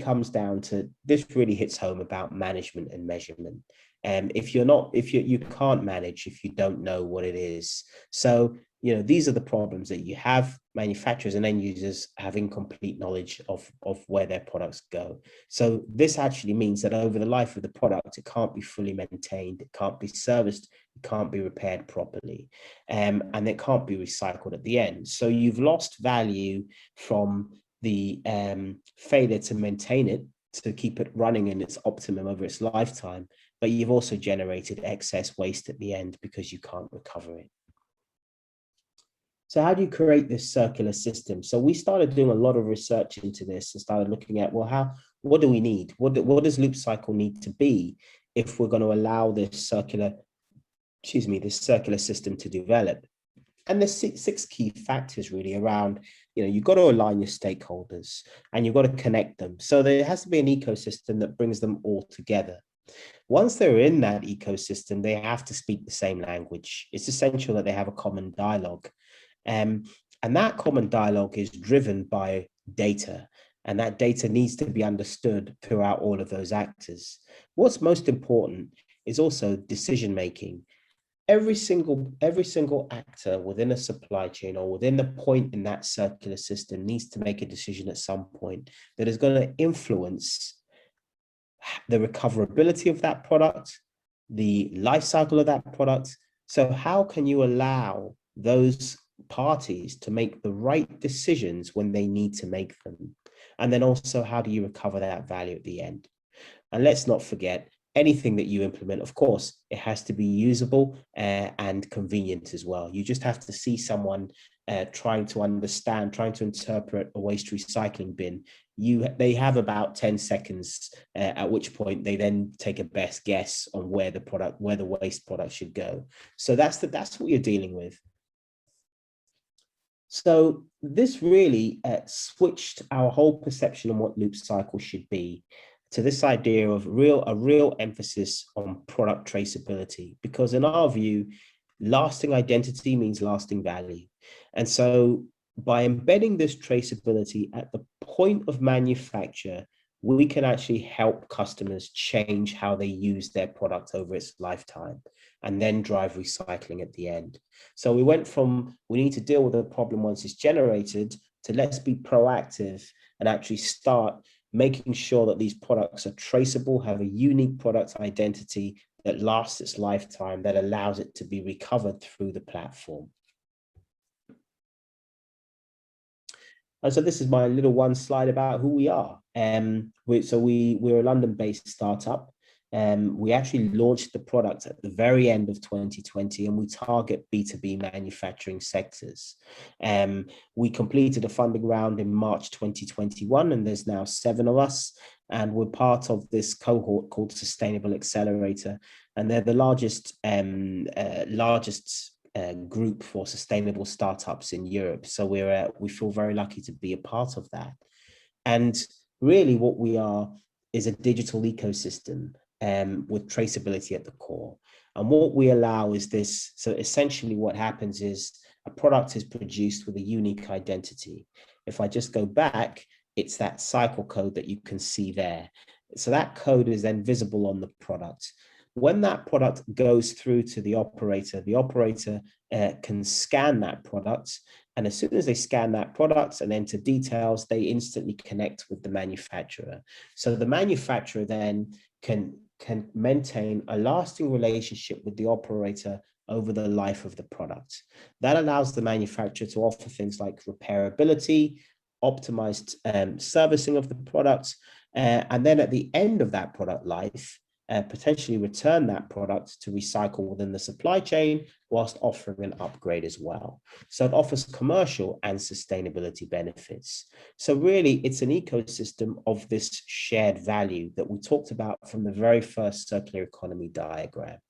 hits home about management and measurement. If you can't manage if you don't know what it is. So, these are the problems that you have. Manufacturers and end users have incomplete knowledge of where their products go. So this actually means that over the life of the product, it can't be fully maintained, it can't be serviced, it can't be repaired properly, and it can't be recycled at the end. So you've lost value from the failure to maintain it, to keep it running in its optimum over its lifetime, but you've also generated excess waste at the end because you can't recover it. So how do you create this circular system? So we started doing a lot of research into this and started looking at, well, what do we need? What does Loopcycle need to be if we're going to allow this circular system to develop? And there's six key factors really around, you've got to align your stakeholders and you've got to connect them. So there has to be an ecosystem that brings them all together. Once they're in that ecosystem, they have to speak the same language. It's essential that they have a common dialogue. And that common dialogue is driven by data, and that data needs to be understood throughout all of those actors. What's most important is also decision-making. Every single actor within a supply chain or within the point in that circular system needs to make a decision at some point that is going to influence the recoverability of that product, the life cycle of that product. So how can you allow those parties to make the right decisions when they need to make them? And then also, how do you recover that value at the end? And let's not forget, anything that you implement, of course, it has to be usable and convenient as well. You just have to see someone trying to interpret a waste recycling bin. They have about 10 seconds, at which point they then take a best guess on where the waste product should go. So that's what you're dealing with. So this really switched our whole perception on what Loopcycle should be to this idea of a real emphasis on product traceability, because in our view, lasting identity means lasting value. And so by embedding this traceability at the point of manufacture, we can actually help customers change how they use their product over its lifetime and then drive recycling at the end. So we went from, we need to deal with the problem once it's generated, to let's be proactive and actually start making sure that these products are traceable, have a unique product identity that lasts its lifetime, that allows it to be recovered through the platform. And so this is my little one slide about who we are. We're a London-based startup. We actually launched the product at the very end of 2020, and we target B2B manufacturing sectors. We completed a funding round in March 2021, and there's now 7 of us, and we're part of this cohort called Sustainable Accelerator, and they're the largest group for sustainable startups in Europe. So we feel very lucky to be a part of that. And really what we are is a digital ecosystem with traceability at the core. And what we allow is this. So essentially what happens is a product is produced with a unique identity. If I just go back, it's that cycle code that you can see there. So that code is then visible on the product. When that product goes through to the operator can scan that product. And as soon as they scan that product and enter details, they instantly connect with the manufacturer. So the manufacturer then can maintain a lasting relationship with the operator over the life of the product. That allows the manufacturer to offer things like repairability, optimized servicing of the product, and then at the end of that product life, potentially return that product to recycle within the supply chain whilst offering an upgrade as well. So it offers commercial and sustainability benefits. So really, it's an ecosystem of this shared value that we talked about from the very first circular economy diagram.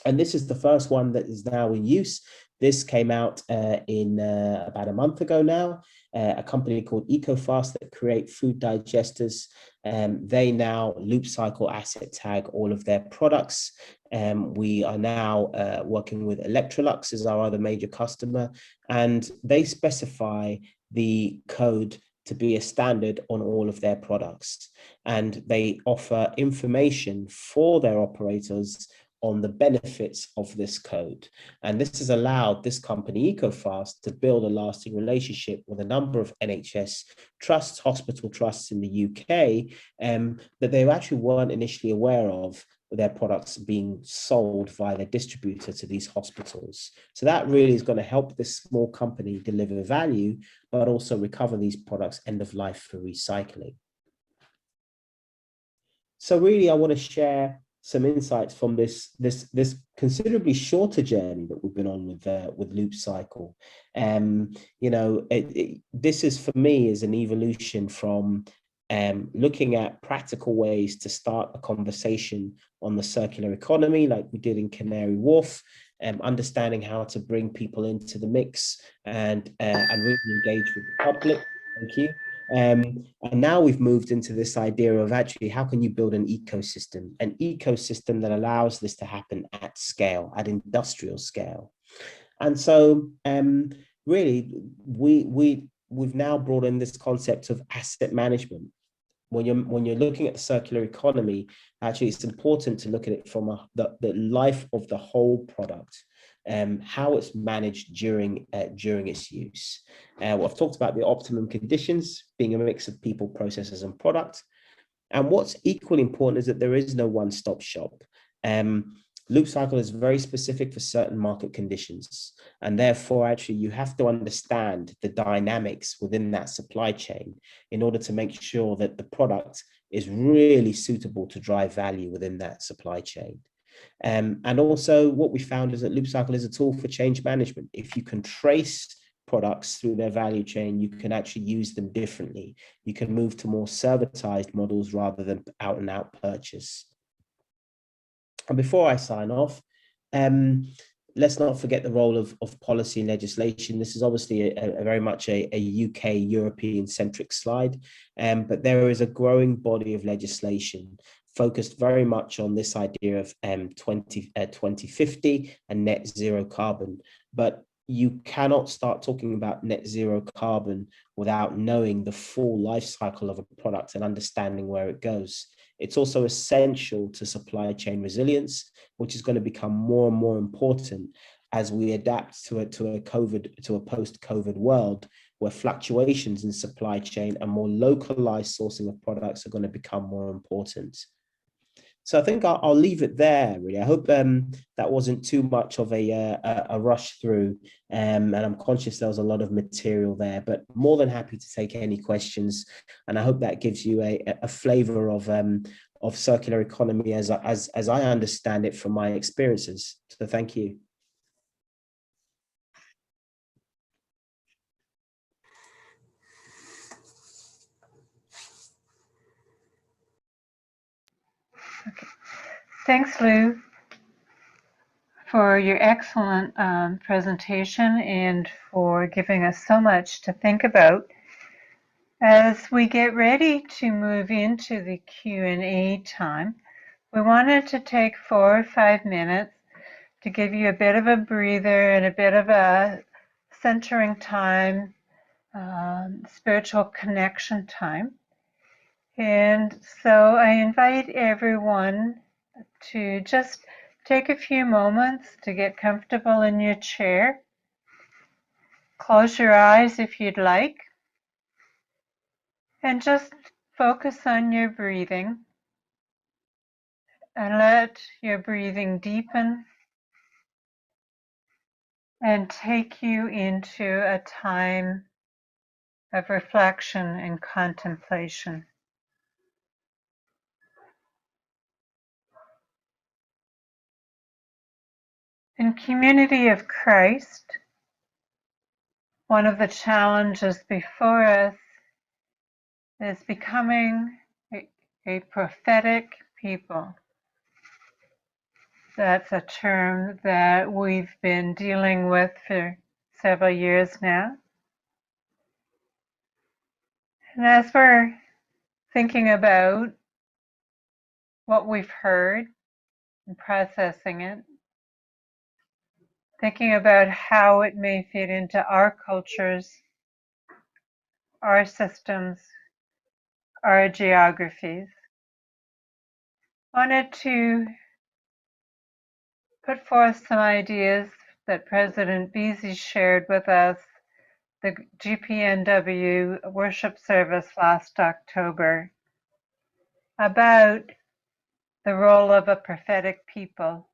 And this is the first one that is now in use. This came out in about a month ago now, a company called ecofast that create food digesters. They now Loopcycle asset tag all of their products. We are now working with Electrolux as our other major customer, and they specify the code to be a standard on all of their products. And they offer information for their operators on the benefits of this code. And this has allowed this company, ecofast, to build a lasting relationship with a number of NHS trusts, hospital trusts in the UK, that they actually weren't initially aware of their products being sold via their distributor to these hospitals. So that really is going to help this small company deliver value, but also recover these products end of life for recycling. So really, I want to share some insights from this considerably shorter journey that we've been on with Loopcycle. This is, for me, is an evolution from looking at practical ways to start a conversation on the circular economy, like we did in Canary Wharf, understanding how to bring people into the mix and really engage with the public. Thank you. And now we've moved into this idea of actually how can you build an ecosystem that allows this to happen at scale, at industrial scale. And so really we've now brought in this concept of asset management. When you're looking at the circular economy, actually it's important to look at it from the life of the whole product. How it's managed during its use. I've talked about the optimum conditions being a mix of people, processes, and product. And what's equally important is that there is no one-stop shop. Loopcycle is very specific for certain market conditions, and therefore actually you have to understand the dynamics within that supply chain in order to make sure that the product is really suitable to drive value within that supply chain. And also what we found is that Loopcycle is a tool for change management. If you can trace products through their value chain, you can actually use them differently. You can move to more servitized models rather than out and out purchase. And before I sign off, let's not forget the role of policy and legislation. This is obviously a very much a UK European centric slide, but there is a growing body of legislation focused very much on this idea of 2050 and net zero carbon. But you cannot start talking about net zero carbon without knowing the full life cycle of a product and understanding where it goes. It's also essential to supply chain resilience, which is going to become more and more important as we adapt to a post-COVID world, where fluctuations in supply chain and more localized sourcing of products are going to become more important. So I think I'll leave it there. Really, I hope that wasn't too much of a rush through, and I'm conscious there was a lot of material there, but more than happy to take any questions. And I hope that gives you a flavour of circular economy as I understand it from my experiences. So thank you. Thanks, Lou, for your excellent presentation and for giving us so much to think about. As we get ready to move into the Q&A time, we wanted to take 4 or 5 minutes to give you a bit of a breather and a bit of a centering time, spiritual connection time. And so I invite everyone to just take a few moments to get comfortable in your chair. Close your eyes if you'd like, and just focus on your breathing and let your breathing deepen and take you into a time of reflection and contemplation. In Community of Christ, one of the challenges before us is becoming a prophetic people. That's a term that we've been dealing with for several years now. And as we're thinking about what we've heard and processing it, thinking about how it may fit into our cultures, our systems, our geographies, wanted to put forth some ideas that President Beasy shared with us, the GPNW worship service last October, about the role of a prophetic people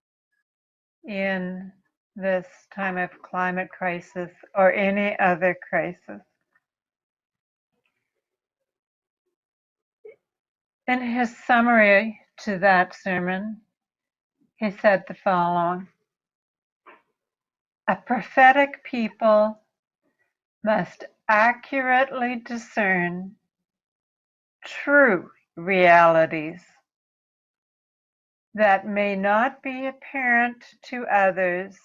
in this time of climate crisis or any other crisis. In his summary to that sermon, he said the following: a prophetic people must accurately discern true realities that may not be apparent to others,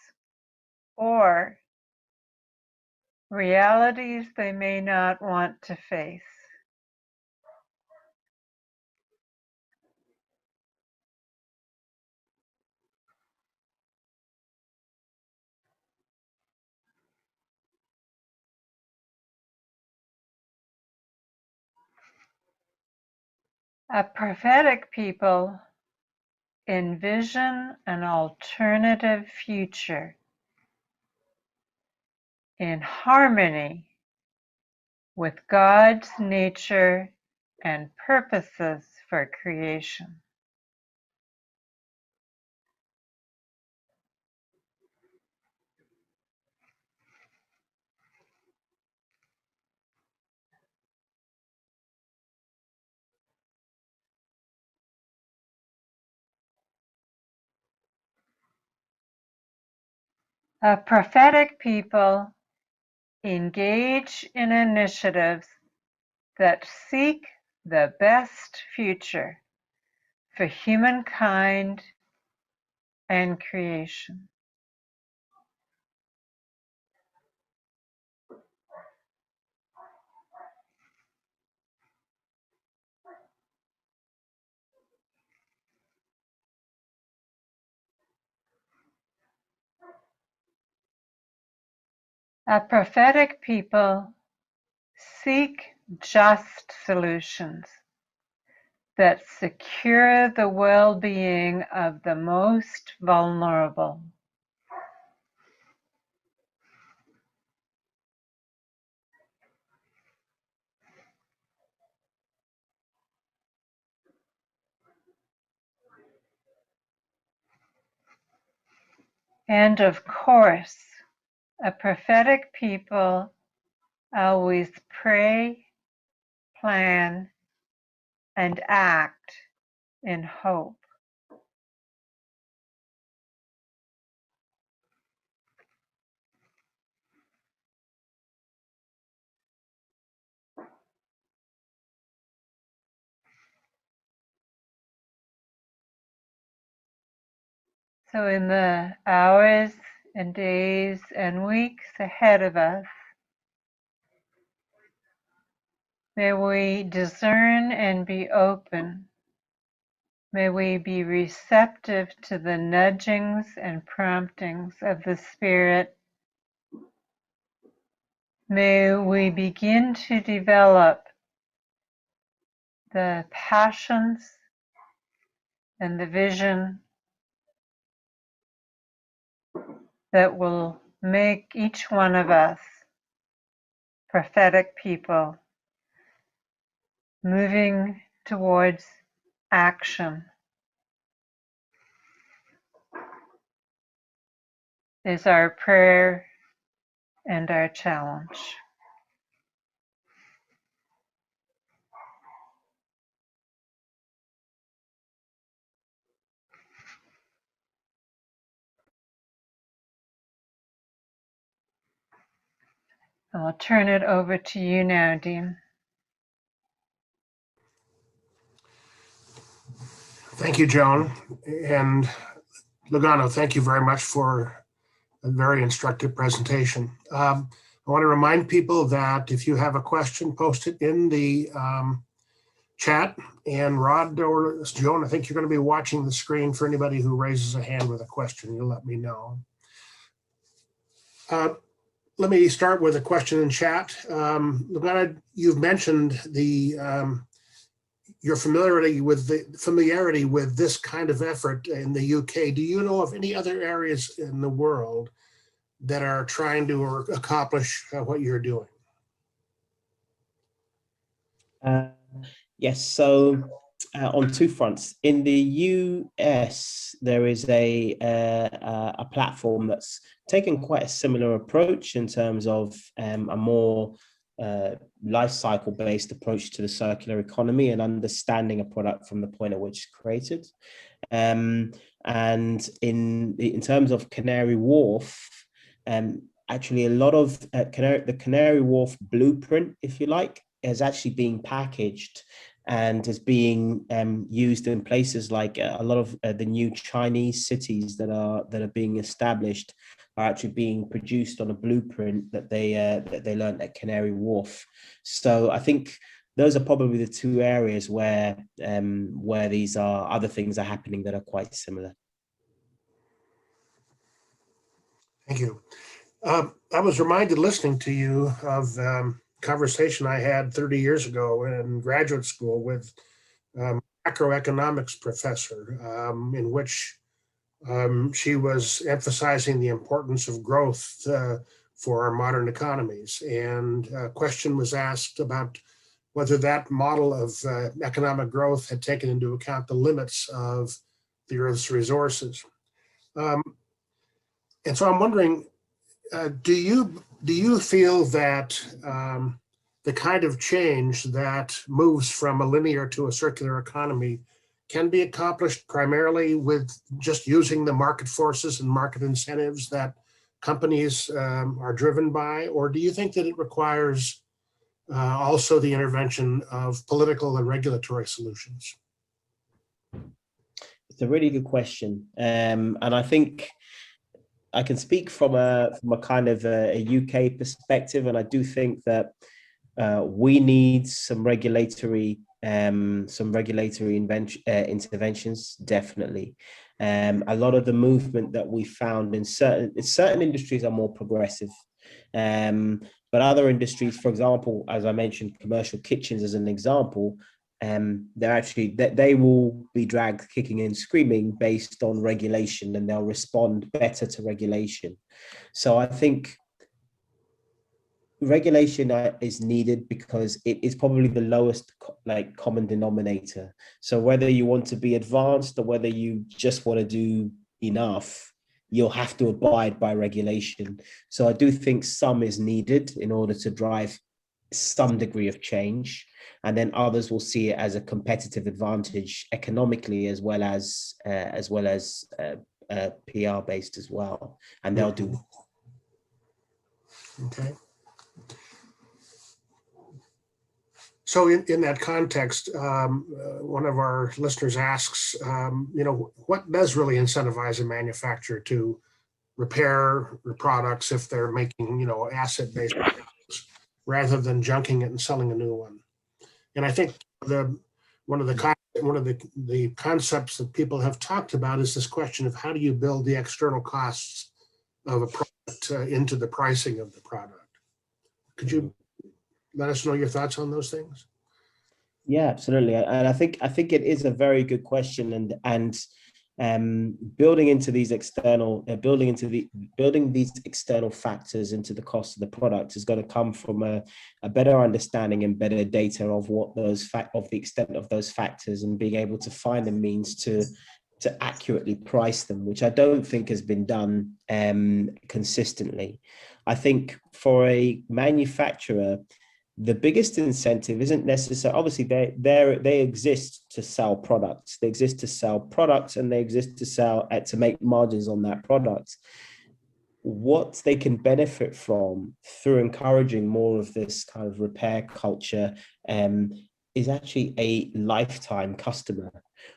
or realities they may not want to face. A prophetic people envision an alternative future in harmony with God's nature and purposes for creation. A prophetic people engage in initiatives that seek the best future for humankind and creation. A prophetic people seek just solutions that secure the well-being of the most vulnerable. And of course, a prophetic people always pray, plan, and act in hope. So in the hours and days and weeks ahead of us, may we discern and be open. May we be receptive to the nudgings and promptings of the Spirit. May we begin to develop the passions and the vision that will make each one of us prophetic people, moving towards action is our prayer and our challenge. I'll turn it over to you now, Dean. Thank you, Joan. And Lugano, thank you very much for a very instructive presentation. I want to remind people that if you have a question, post it in the chat. And Rod or Joan, I think you're going to be watching the screen for anybody who raises a hand with a question. You'll let me know. Let me start with a question in chat. Lugano, you've mentioned your familiarity with this kind of effort in the UK. Do you know of any other areas in the world that are trying to accomplish what you're doing? Yes, so on two fronts. In the US, there is a platform that's taken quite a similar approach in terms of a more life cycle based approach to the circular economy and understanding a product from the point at which it's created. And in terms of Canary Wharf, actually a lot of the Canary Wharf blueprint, if you like, is actually being packaged and is being used in places like a lot of the new Chinese cities that are being established are actually being produced on a blueprint that they learned at Canary Wharf. So I think those are probably the two areas where these are other things are happening that are quite similar. Thank you. I was reminded listening to you of conversation I had 30 years ago in graduate school with macroeconomics professor, in which she was emphasizing the importance of growth for our modern economies. And a question was asked about whether that model of economic growth had taken into account the limits of the Earth's resources. And so I'm wondering, do you feel that the kind of change that moves from a linear to a circular economy can be accomplished primarily with just using the market forces and market incentives that companies are driven by? Or do you think that it requires also the intervention of political and regulatory solutions? It's a really good question. And I think I can speak from a kind of a UK perspective, and I do think that we need some regulatory interventions, definitely. A lot of the movement that we found in certain industries are more progressive, but other industries, for example, as I mentioned, commercial kitchens as an example, they will be dragged kicking and screaming based on regulation, and they'll respond better to regulation. So I think regulation is needed because it is probably the lowest common denominator. So whether you want to be advanced or whether you just want to do enough, you'll have to abide by regulation. So I do think some is needed in order to drive some degree of change, and then others will see it as a competitive advantage economically as well as PR based as well, and they'll do. Okay. So in that context, one of our listeners asks, what does really incentivize a manufacturer to repair the products if they're making, asset-based products rather than junking it and selling a new one? And I think one of the concepts that people have talked about is this question of how do you build the external costs of a product into the pricing of the product? Could you let us know your thoughts on those things? Yeah, absolutely. And I think it is a very good question, and building these external factors into the cost of the product is going to come from a better understanding and better data of what of the extent of those factors, and being able to find a means to accurately price them, which I don't think has been done consistently. I think for a manufacturer, the biggest incentive isn't necessarily, obviously they exist to sell products. They exist to sell products, and they exist to make margins on that product. What they can benefit from through encouraging more of this kind of repair culture is actually a lifetime customer,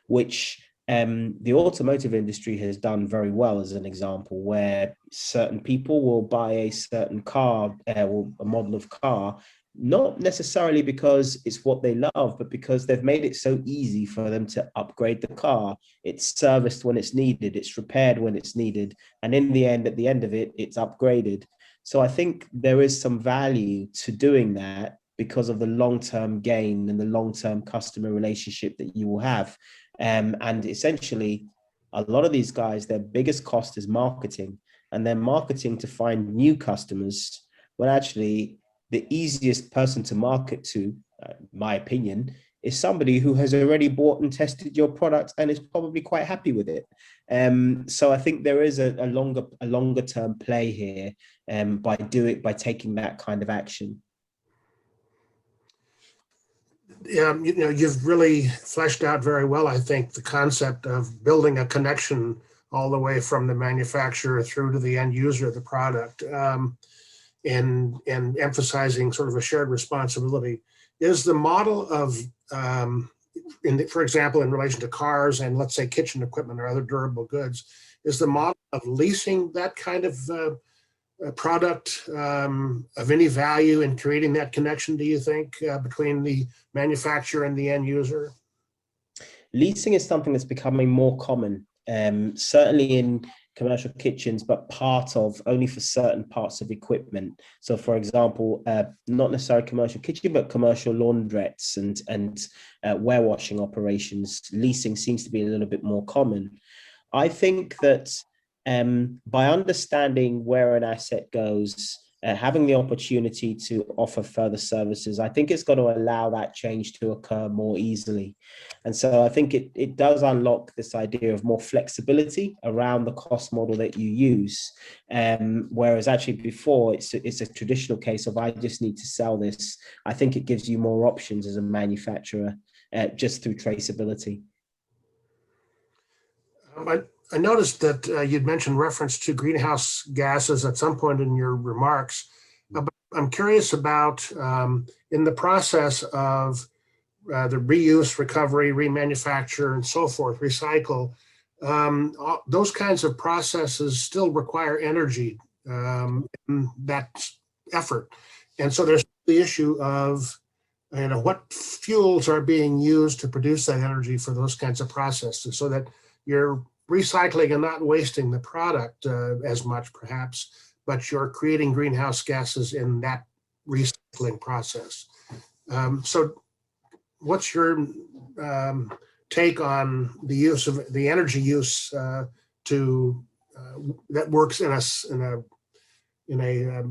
which the automotive industry has done very well as an example, where certain people will buy a certain car or a model of car, not necessarily because it's what they love, but because they've made it so easy for them to upgrade the car. It's serviced when it's needed, it's repaired when it's needed, and at the end of it, it's upgraded. So I think there is some value to doing that because of the long-term gain and the long-term customer relationship that you will have. And essentially, a lot of these guys, their biggest cost is marketing, and they're marketing to find new customers. Well, actually, the easiest person to market to, my opinion, is somebody who has already bought and tested your product and is probably quite happy with it. So I think there is a longer term play here by taking that kind of action. You've really fleshed out very well, I think, the concept of building a connection all the way from the manufacturer through to the end user of the product. And emphasizing sort of a shared responsibility. Is the model of, for example, in relation to cars and let's say kitchen equipment or other durable goods, is the model of leasing that kind of product of any value in creating that connection, do you think, between the manufacturer and the end user? Leasing is something that's becoming more common, certainly in commercial kitchens, but only for certain parts of equipment. So for example, not necessarily commercial kitchen, but commercial laundrettes and warewashing operations, leasing seems to be a little bit more common. I think that by understanding where an asset goes, having the opportunity to offer further services, I think it's going to allow that change to occur more easily. And so I think it does unlock this idea of more flexibility around the cost model that you use. Whereas actually before, it's a traditional case of I just need to sell this. I think it gives you more options as a manufacturer just through traceability. I noticed that you'd mentioned reference to greenhouse gases at some point in your remarks. But I'm curious about in the process of the reuse, recovery, remanufacture, and so forth, recycle, those kinds of processes still require energy in that effort. And so there's the issue of what fuels are being used to produce that energy for those kinds of processes, so that you're recycling and not wasting the product as much, perhaps, but you're creating greenhouse gases in that recycling process. So what's your take on the use of the energy use that works in a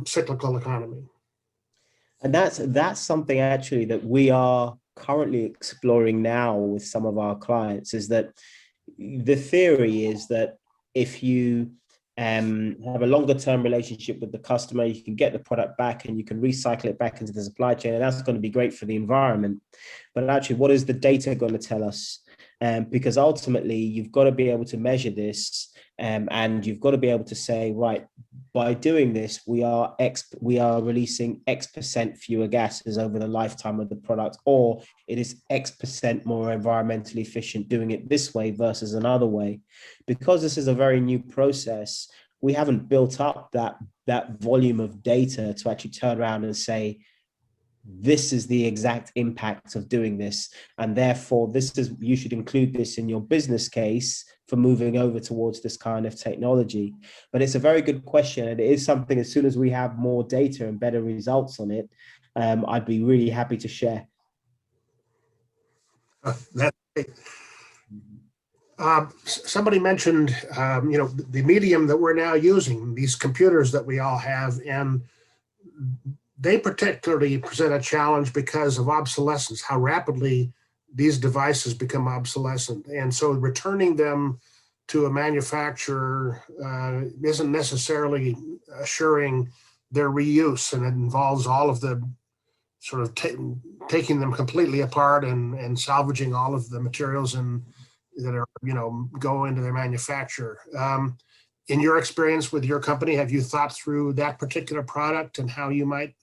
cyclical economy? And that's something actually that we are currently exploring now with some of our clients, is that the theory is that if you have a longer term relationship with the customer. You can get the product back and you can recycle it back into the supply chain, and that's going to be great for the environment. But actually, what is the data going to tell us? Because ultimately, you've got to be able to measure this, and you've got to be able to say, right, by doing this, we are releasing X% fewer gases over the lifetime of the product, or it is X% more environmentally efficient doing it this way versus another way. Because this is a very new process, we haven't built up that volume of data to actually turn around and say, this is the exact impact of doing this, and therefore you should include this in your business case for moving over towards this kind of technology. But it's a very good question, and it is something, as soon as we have more data and better results on it, I'd be really happy to share. That's great. Somebody mentioned, the medium that we're now using, these computers that we all have, and they particularly present a challenge because of obsolescence, how rapidly these devices become obsolescent. And so returning them to a manufacturer isn't necessarily assuring their reuse, and it involves all of the sort of taking them completely apart and salvaging all of the materials that are, go into their manufacture. In your experience with your company, have you thought through that particular product and how you might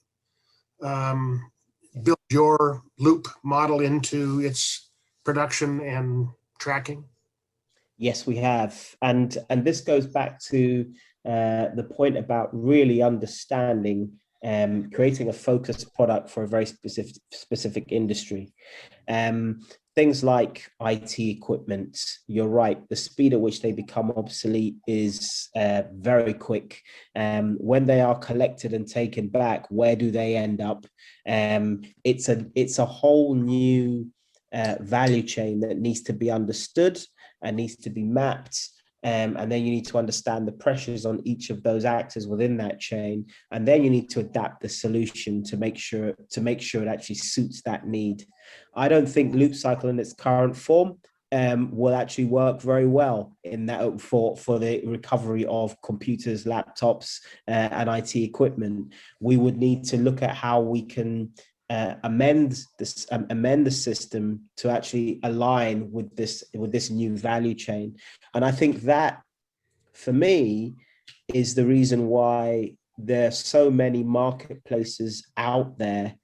build your loop model into its production and tracking? Yes, we have. And this goes back to the point about really understanding, creating a focused product for a very specific industry. Things like IT equipment, you're right, the speed at which they become obsolete is very quick. When they are collected and taken back, where do they end up? It's a whole new value chain that needs to be understood and needs to be mapped. And then you need to understand the pressures on each of those actors within that chain. And then you need to adapt the solution to make sure it actually suits that need. I don't think Loopcycle in its current form will actually work very well in that for the recovery of computers, laptops, and IT equipment. We would need to look at how we can amend the system to actually align with this new value chain. And I think that, for me, is the reason why there are so many marketplaces out there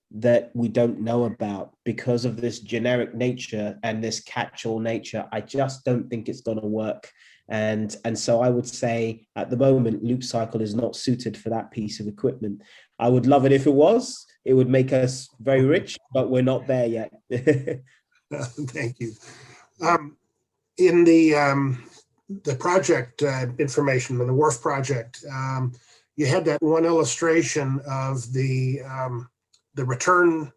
that we don't know about, because of this generic nature and this catch-all nature. I just don't think it's going to work. And so I would say at the moment, Loopcycle is not suited for that piece of equipment. I would love it if it was. It would make us very rich, but we're not there yet. Thank you. In the project information, the Wharf project, you had that one illustration of the return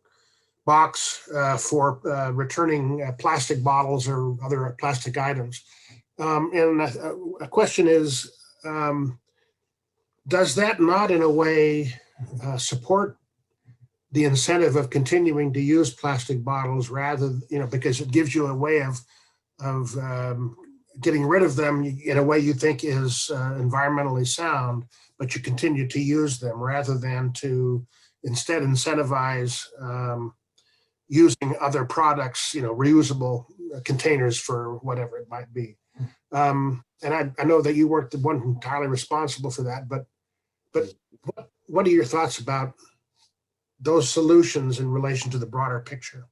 box for returning plastic bottles or other plastic items. And a question is, does that not in a way support the incentive of continuing to use plastic bottles rather, because it gives you a way of getting rid of them in a way you think is environmentally sound, but you continue to use them rather than to instead incentivize using other products, reusable containers for whatever it might be. And I know that you weren't the one entirely responsible for that, but what are your thoughts about those solutions in relation to the broader picture?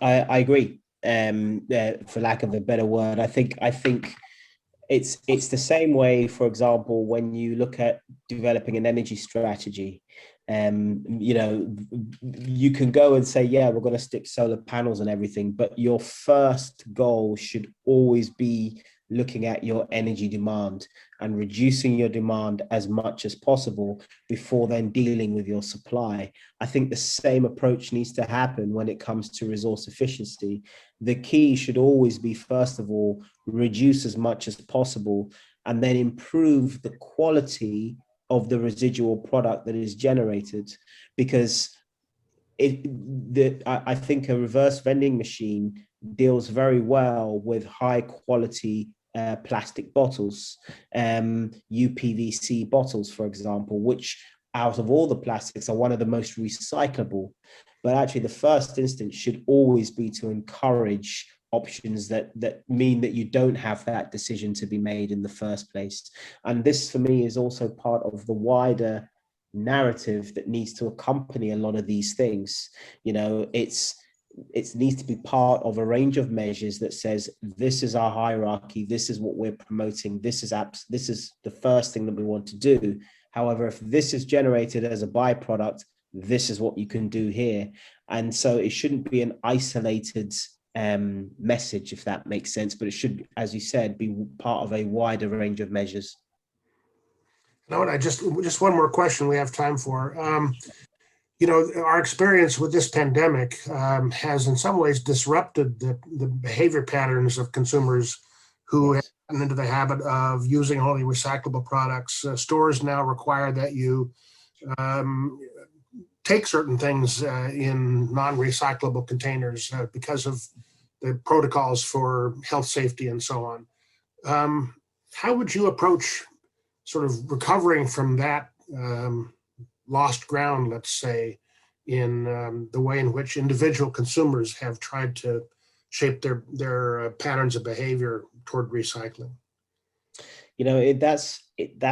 I agree. For lack of a better word, I think it's the same way. For example, when you look at developing an energy strategy, you can go and say, yeah, we're going to stick solar panels and everything, but your first goal should always be looking at your energy demand and reducing your demand as much as possible before then dealing with your supply. I think the same approach needs to happen when it comes to resource efficiency. The key should always be, first of all, reduce as much as possible and then improve the quality of the residual product that is generated. Because I think a reverse vending machine deals very well with high quality plastic bottles, UPVC bottles, for example, which out of all the plastics are one of the most recyclable. But actually, the first instance should always be to encourage options that mean that you don't have that decision to be made in the first place. And this, for me, is also part of the wider narrative that needs to accompany a lot of these things. You know, it needs to be part of a range of measures that says, this is our hierarchy, this is what we're promoting, this is the first thing that we want to do. However, if this is generated as a byproduct, this is what you can do here. And so it shouldn't be an isolated message, if that makes sense, but it should, as you said, be part of a wider range of measures. No, and just one more question we have time for. You know, our experience with this pandemic has in some ways disrupted the behavior patterns of consumers who have gotten into the habit of using only recyclable products. Stores now require that you take certain things in non-recyclable containers because of the protocols for health, safety, and so on. How would you approach sort of recovering from that lost ground, let's say, in the way in which individual consumers have tried to shape their patterns of behavior toward recycling? You know, that's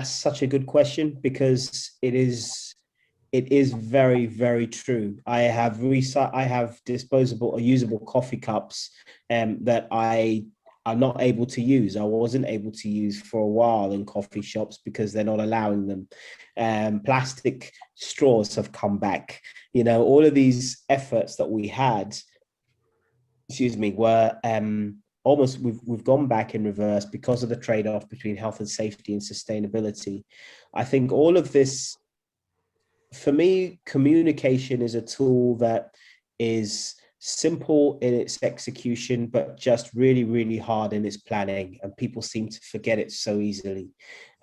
such a good question, because it is very, very true. I have disposable or usable coffee cups that I'm not able to use. I wasn't able to use for a while in coffee shops because they're not allowing them. Plastic straws have come back. You know, all of these efforts that we had, were almost, we've gone back in reverse because of the trade-off between health and safety and sustainability. I think all of this, for me, communication is a tool that is simple in its execution, but just really, really hard in its planning. And people seem to forget it so easily.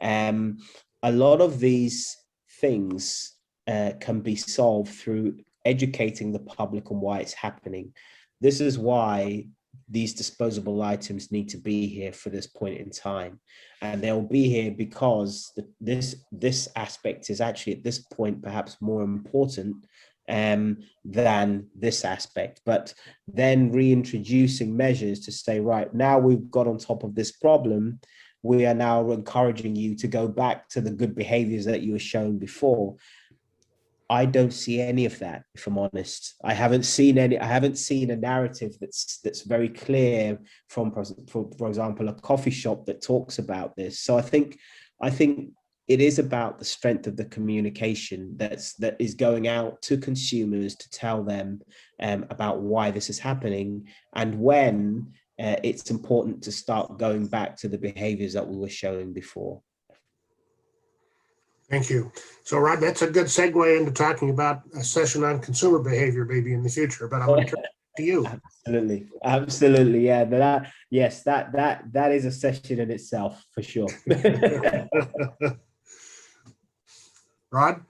A lot of these things can be solved through educating the public on why it's happening. This is why these disposable items need to be here for this point in time. And they'll be here because this aspect is actually at this point perhaps more important than this aspect. But then reintroducing measures to say, right, now we've got on top of this problem, we are now encouraging you to go back to the good behaviors that you were shown before. I don't see any of that, if I'm honest. I haven't seen a narrative that's very clear from, for example, a coffee shop that talks about this. So I think it is about the strength of the communication that is going out to consumers to tell them about why this is happening, and when it's important to start going back to the behaviors that we were showing before. Thank you. So, Rod, that's a good segue into talking about a session on consumer behavior maybe in the future, but I want to turn it to you. Absolutely. Yeah, that is a session in itself for sure. Rod?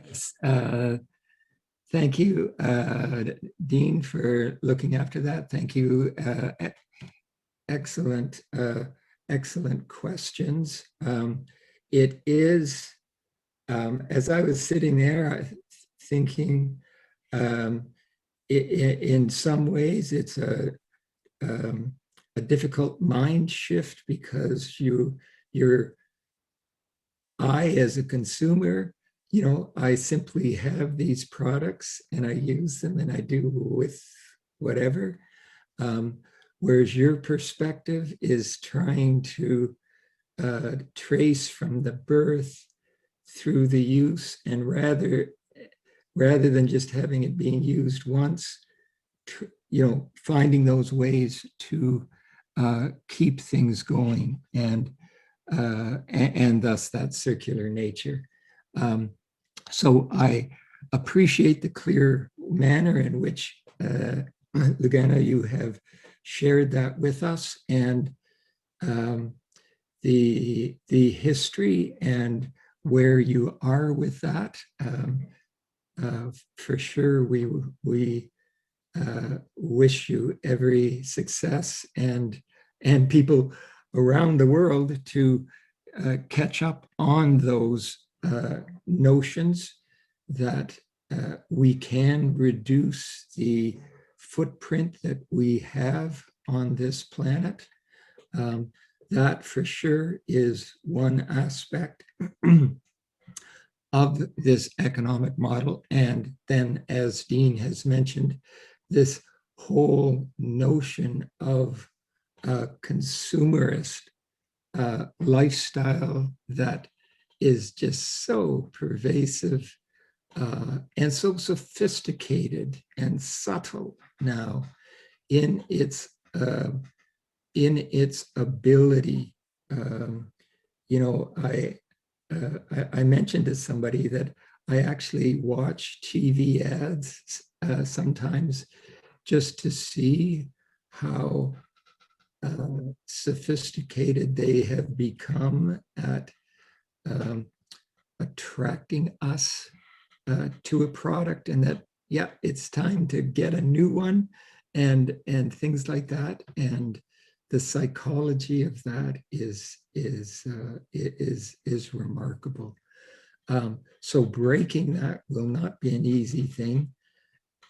Yes. Thank you, Dean, for looking after that. Thank you. Excellent questions. It is, as I was sitting there thinking, in some ways it's a difficult mind shift, because I, as a consumer, you know, I simply have these products and I use them and I do with whatever. Whereas your perspective is trying to trace from the birth through the use, and rather than just having it being used once, you know, finding those ways to keep things going, and thus that circular nature. So I appreciate the clear manner in which, Lugano, you have shared that with us, and the history and where you are with that. For sure, we wish you every success, and and people around the world to catch up on those notions that we can reduce the footprint that we have on this planet. That for sure is one aspect of this economic model. And then, as Dean has mentioned, this whole notion of consumerist lifestyle that is just so pervasive and so sophisticated and subtle now in its ability. You know, I mentioned to somebody that I actually watch TV ads sometimes just to see how sophisticated they have become at attracting us to a product, and that, yeah, it's time to get a new one, and things like that. And the psychology of that is remarkable. So breaking that will not be an easy thing.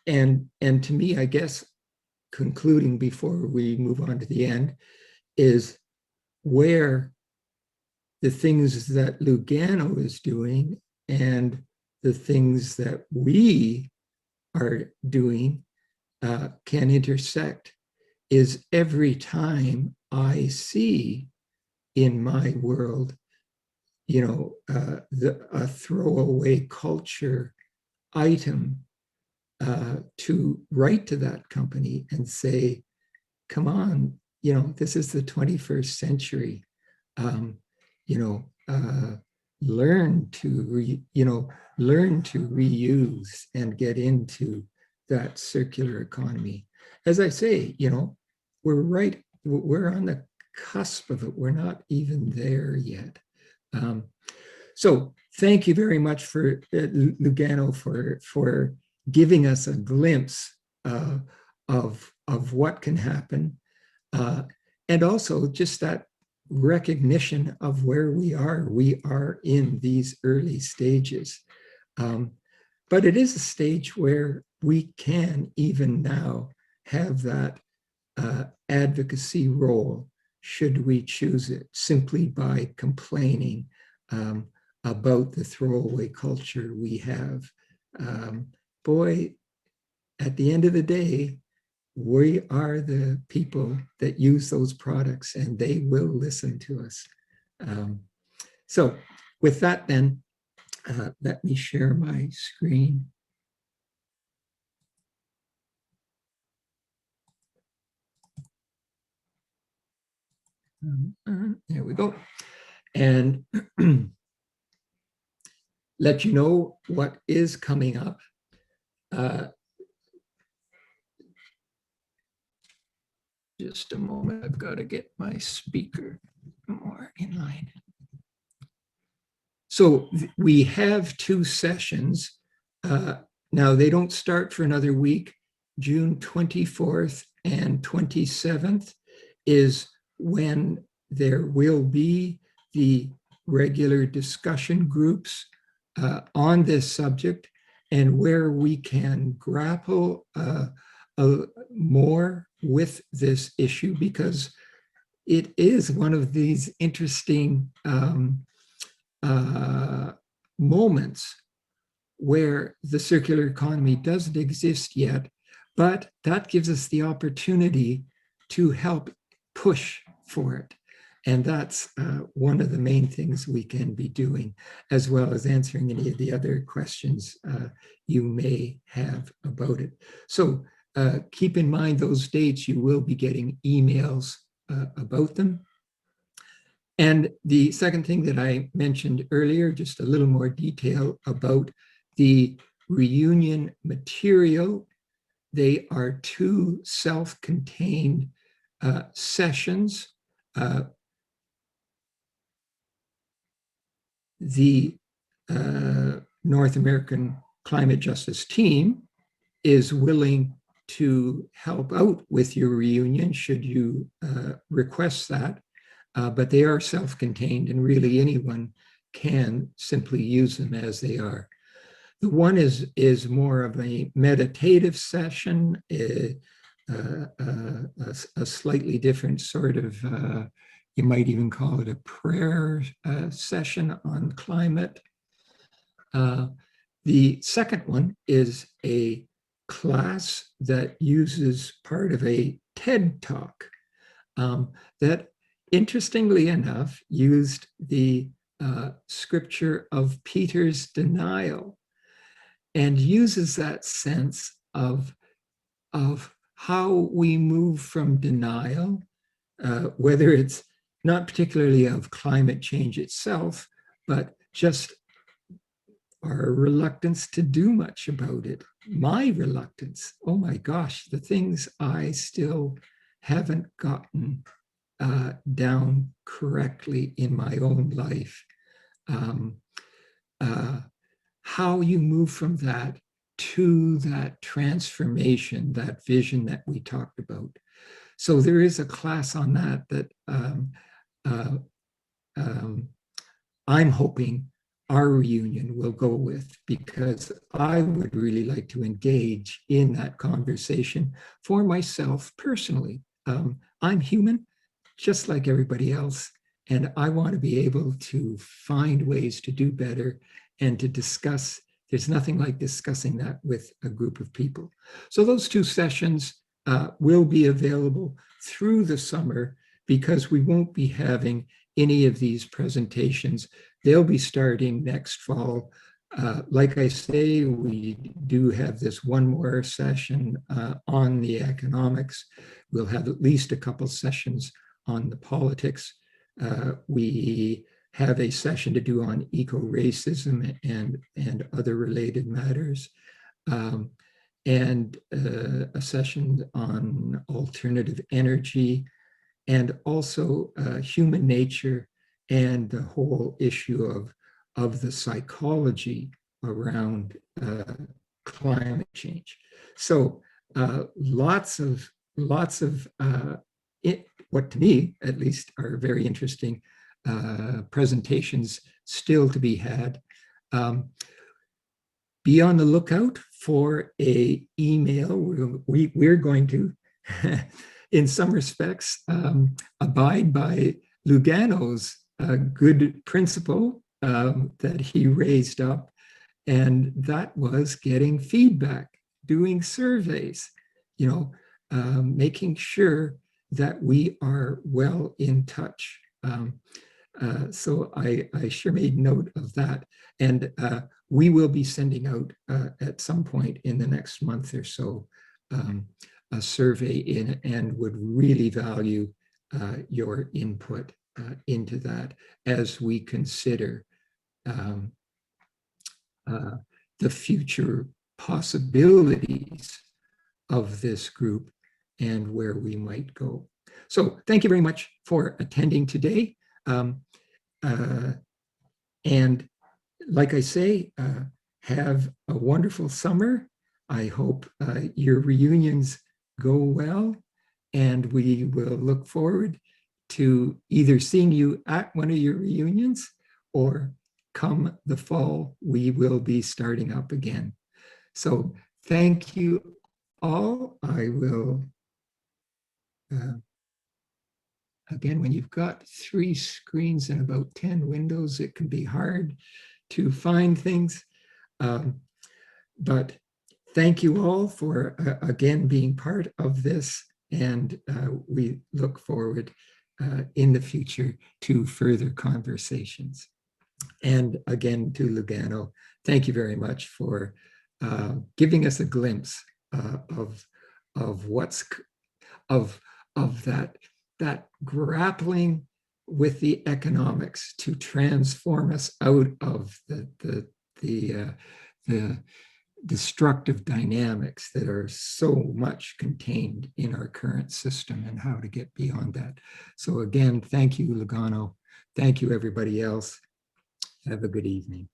And to me, I guess, concluding before we move on to the end, is where the things that Lugano is doing and the things that we are doing can intersect is every time I see in my world, you know, a throwaway culture item to write to that company and say, come on, you know, this is the 21st century. You know, learn to learn to reuse and get into that circular economy. As I say, you know, we're on the cusp of it. We're not even there yet. So thank you very much for Lugano for giving us a glimpse of what can happen, and also just that recognition of where we are. We are in these early stages, but it is a stage where we can even now have that advocacy role, should we choose it, simply by complaining about the throwaway culture we have. Boy, at the end of the day, we are the people that use those products, and they will listen to us. So with that then, let me share my screen. There we go. And let you know what is coming up. Just a moment, I've got to get my speaker more in line. So we have 2 sessions. Now they don't start for another week. June 24th and 27th is when there will be the regular discussion groups on this subject, and where we can grapple more with this issue, because it is one of these interesting moments where the circular economy doesn't exist yet, but that gives us the opportunity to help push for it. And that's one of the main things we can be doing, as well as answering any of the other questions you may have about it. So keep in mind those dates. You will be getting emails about them. And the second thing that I mentioned earlier, just a little more detail about the reunion material. They are 2 self-contained sessions. The North American Climate Justice team is willing to help out with your reunion should you request that, but they are self-contained and really anyone can simply use them as they are. The one is more of a meditative session, a slightly different sort of, you might even call it a prayer session on climate. The second one is a class that uses part of a TED Talk that, interestingly enough, used the scripture of Peter's denial and uses that sense of how we move from denial, whether it's not particularly of climate change itself, but just our reluctance to do much about it. My reluctance, oh my gosh, the things I still haven't gotten down correctly in my own life. How you move from that to that transformation, that vision that we talked about. So there is a class on that I'm hoping our reunion will go with, because I would really like to engage in that conversation for myself personally. I'm human, just like everybody else, and I want to be able to find ways to do better and to discuss. There's nothing like discussing that with a group of people. So those two sessions will be available through the summer, because we won't be having any of these presentations. They'll be starting next fall. Like I say, we do have this one more session on the economics. We'll have at least a couple sessions on the politics. We have a session to do on eco-racism and other related matters, and a session on alternative energy, and also human nature and the whole issue of the psychology around climate change. So lots of what to me at least are very interesting presentations still to be had. Be on the lookout for an email. We're going to, in some respects, abide by Lugano's good principle that he raised up, and that was getting feedback, doing surveys, making sure that we are well in touch. So I sure made note of that. And we will be sending out at some point in the next month or so a survey and would really value your input into that as we consider the future possibilities of this group and where we might go. So thank you very much for attending today. And like I say, have a wonderful summer. I hope your reunions go well, and we will look forward to either seeing you at one of your reunions, or come the fall, we will be starting up again. So thank you all. I will, again, when you've got 3 screens and about 10 windows, it can be hard to find things. But thank you all for, again, being part of this. And we look forward in the future to further conversations. And again, to Lugano, thank you very much for giving us a glimpse of what's of that grappling with the economics to transform us out of the destructive dynamics that are so much contained in our current system, and how to get beyond that. So again, thank you, Lugano. Thank you, everybody else. Have a good evening.